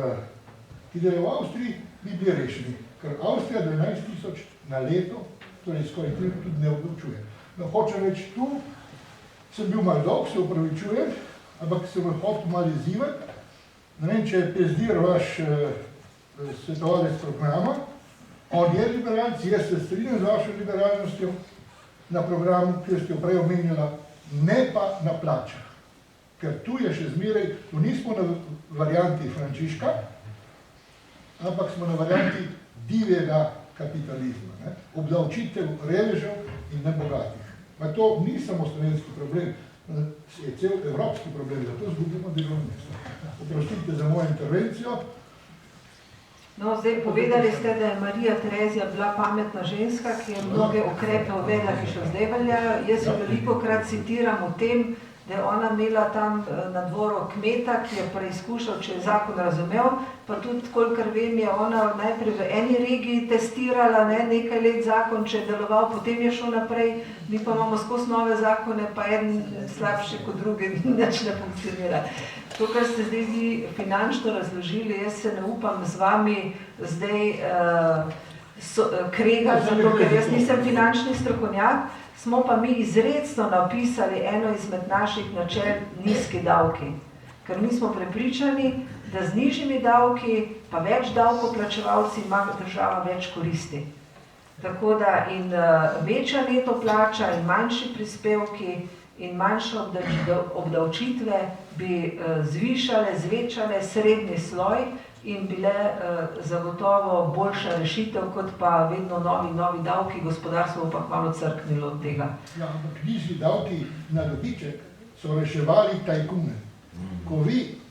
ki delajo v Avstriji, bi bili rešeni. Ker Avstrija do 11.000 na leto, torej skoraj tudi ne obdavčuje. No, hočem reči, tu sem bil malo dolg, se upravičujem, ampak se vam hotel malo izzivati. Ne vem, če je Pezdir vaš svetovalec programa, on je liberalc, jaz se strinjam z vašo liberalnostjo na programu, ki ste jo prej omenjala, ne pa na plačah. Ker tu je še zmeraj, tu nismo na varianti Frančiška, ampak smo na varianti divjega kapitalizma, ne? Obdavčitev revežev in nebogatih. Ma to ni samo slovenski problem, je cel evropski problem, zato zgubimo delovno mesto. Oprostite za mojo intervencijo. No, zdaj povedali ste, da je Marija Terezija bila pametna ženska, ki je mnoge ukrepe uvedla, ki še zdaj veljajo. Jaz jo velikokrat citiram o tem, da je ona imela tam na dvoru kmeta, ki je preizkušal, če je zakon razumel, pa tudi, kolikor vem, je ona najprej v eni regiji testirala nekaj let zakon, če je deloval, potem je šel naprej, mi pa imamo skozi nove zakone, pa en slabši kot drugi, nič ne funkcionira. To, kar ste zdaj vi finančno razložili, jaz se ne upam z vami zdaj kregati, zato ker jaz nisem finančni strokovnjak, smo pa mi izrecno napisali eno izmed naših načel nizki davki. Ker mi smo prepričani, da z nižjimi davki, pa več davkoplačevalci ima država več koristi. Tako da in večja neto plača in manjši prispevki in manjše obdavčitve bi zvišale, zvečale srednji sloj in bile zagotovo boljša rešitev, kot pa vedno novi davki, gospodarstvo pa malo crknilo od tega. Ja, ampak nižji davki na dobiček so reševali tajkune.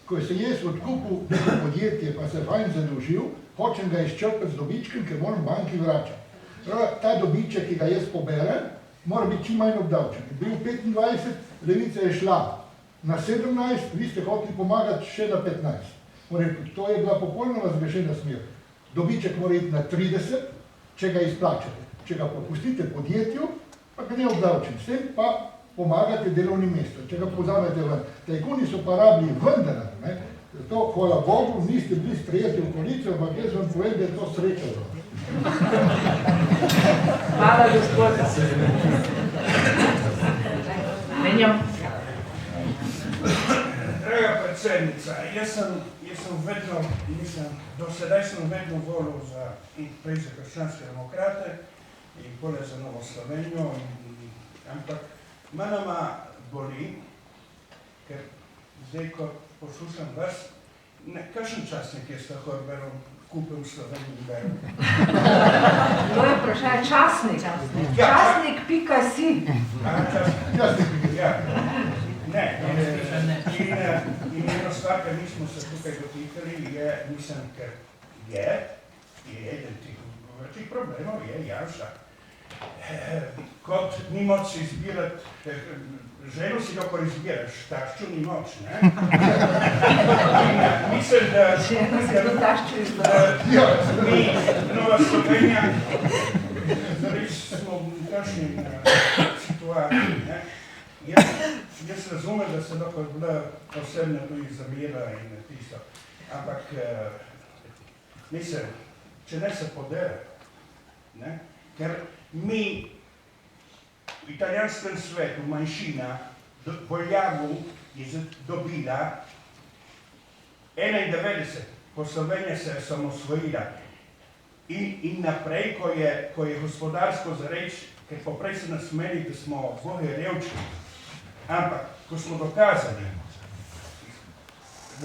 Ko sem jaz odkupil neko podjetje, pa se fajn zadolžil, hočem ga izčrpati z dobičkem, ker moram banki vračati. Ta dobiček, ki ga jaz poberem, mora biti čim manj obdavčen. Bil 25, Levica je šla na 17, vi ste hoteli pomagati še na 15. To je bila popolnoma zgrešena smer. Dobiček mora iti na 30, če ga izplačate. Če ga popustite podjetju, pa ga ne obdavčen. S tem pa pomagate delovnim mestom. Če ga povzamete ven. Tajkuni so pa rabili vendar. Zato, hvala Bogu, niste bili sprejeti v koalicijo, ampak jaz vam povem, da je to sreča. Hvala, gospod. Menjam. Draga predsednica, jaz sem vedno, do sedaj sem vedno volil prej za krščanske demokrate in poleg za Novo Slovenijo, ampak manjama boli, ker zdaj, ko poslušam vas, kakšen časnik je Stahor Berov kupil v Sloveniji Berov? To je vprašanje časnik. Časnik.si. Časnik, ja. Ne, in eno stvar, ker nismo se tukaj dotikali, je, mislim, ker je eden tih problemov, je Janša. Kot ni moč si izbirati, ženo si dokor izbiraš, tašču ni moč, ne? Mislim, da mi, Nova Slovenija, zares smo v takšni situaciji, ne? Jaz razumem, da se lahko bila posebna tudi zamera in tisto, ampak mislim, če ne se podere, ker mi italijanskem svetu manjšina voljavu je dobila 91, ko Slovenija se je samosvojila. In naprej, ko je gospodarsko zareč, ker poprej se nas meni, da smo boje revčki. Ampak, ko smo dokazali,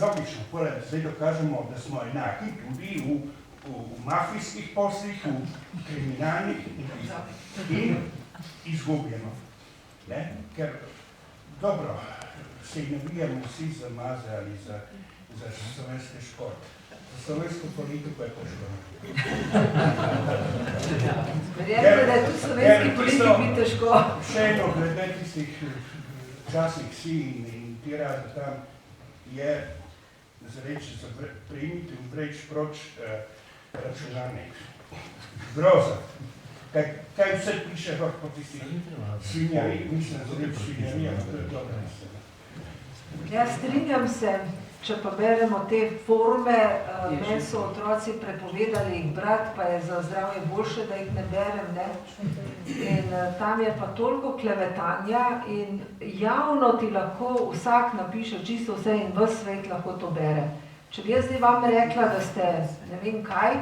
logično, zdaj dokažemo, da smo enaki tudi v mafijskih poslih, v kriminalnih in izgubljeno. Ker, dobro, se ne bijemo vsi za maze ali za slovenski šport. Za slovensko politiko je težko. Verjamete, da je tudi slovenski politik ni težko. Še eno, glede tistih časih si in ti razi tam je zareči za primiti in preč proč računalnik. Groza. Kaj vse piše po tistih svinjarih, mislim, zareči svinjarija, to je dobro misleno. Ja, strinjam se, če pa beremo te forume, meni so otroci prepovedali jih brati, pa je za zdravje boljše, da jih ne berem, ne? In tam je pa toliko klevetanja in javno ti lahko vsak napiše čisto vse in ves svet lahko to bere. Če bi jaz zdaj vam rekla, da ste ne vem kaj,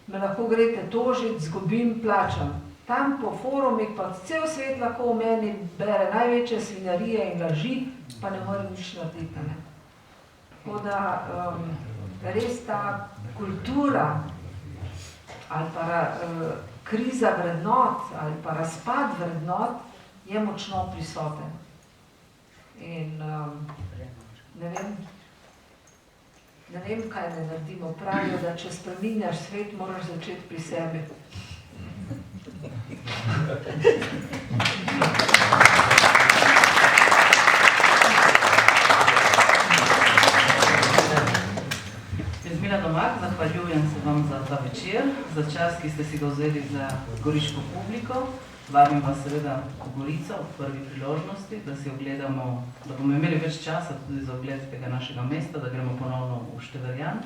me lahko greste tožiti, zgubim, plačam. Tam po forumih pa cel svet lahko o meni bere največje svinjarije in laži, pa ne morem nič narediti, ne? Tako da res ta kultura ali pa kriza vrednot ali pa razpad vrednot je močno prisoten. In ne vem, kaj ne naredimo. Pravijo, da če spreminjaš svet, moraš začeti pri sebi. Ljudmila Novak, zahvaljujem se vam za ta večer, za čas, ki ste si ga vzeli za goriško publiko. Vabim vas seveda v Gorico v prvi priložnosti, da si ogledamo, da bomo imeli več časa tudi za ogled tega našega mesta, da gremo ponovno v Števerjan.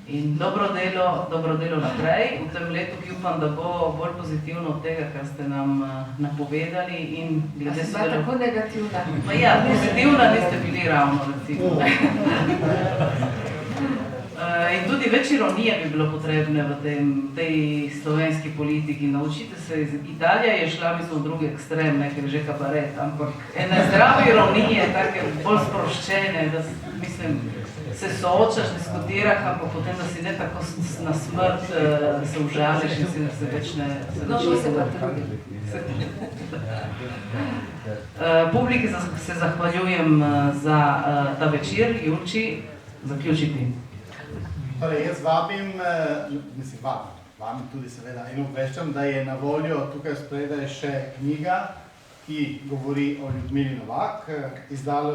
In dobro delo naprej v tem letu, ki upam, da bo bolj pozitivno od tega, kar ste nam napovedali. In glede a si bila tako negativna? Ja, pozitivna niste bili ravno, recimo. In tudi več ironije bi bilo potrebne v tej slovenski politiki. Naučite se, Italija je šla, mislim, v drugi ekstrem, ker je že kabaret, ampak ene zdrave ironije, take bolj sproščene, da, mislim, se soočaš, diskutiraš, ampak potem, da si ne tako na smrt se užališ in si se več ne... No, to se pa trudi. Publiki se zahvaljujem za ta večer. Julči, zaključiti. Torej, jaz vabim tudi seveda in obveščam, da je na voljo tukaj spredaj še knjiga, ki govori o Ljudmili Novak. Izdalo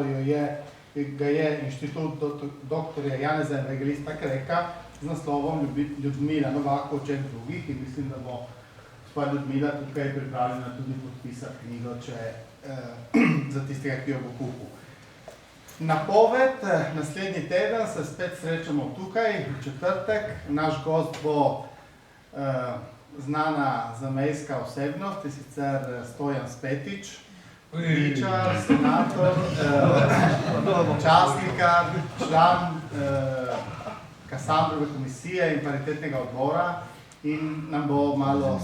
ga je Inštitut dr. Janeza Evangelista Kreka z naslovom Ljudmila Novak, očet drugih, in mislim, da bo gospa Ljudmila tukaj pripravljena tudi podpisati knjigo, za tistega, ki jo bo kupil. Napoved, naslednji teden se spet srečamo tukaj, v četrtek. Naš gost bo znana zamejska osebnost, in sicer Stojan Spetič, pričar, senator, častnikar, član Kasandrove komisije in paritetnega odbora, in nam bo malo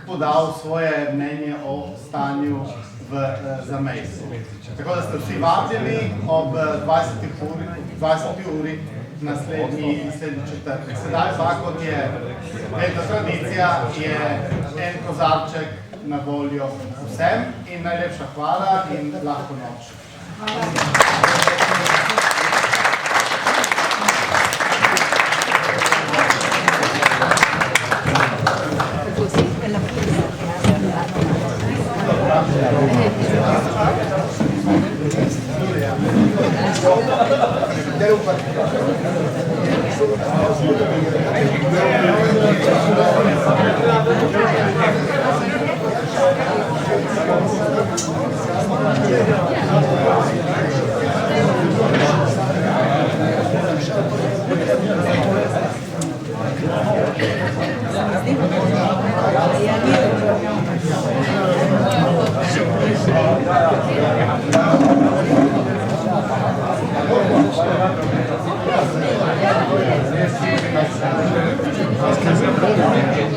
podal svoje mnenje o stanju v zamejstvu. Tako da ste vsi vabljeni ob 20. uri naslednji četrtek. Sedaj pa, kot je vedno tradicija, je en kozarček na voljo vsem in najlepša hvala in lahko noč. Thank you. Ja,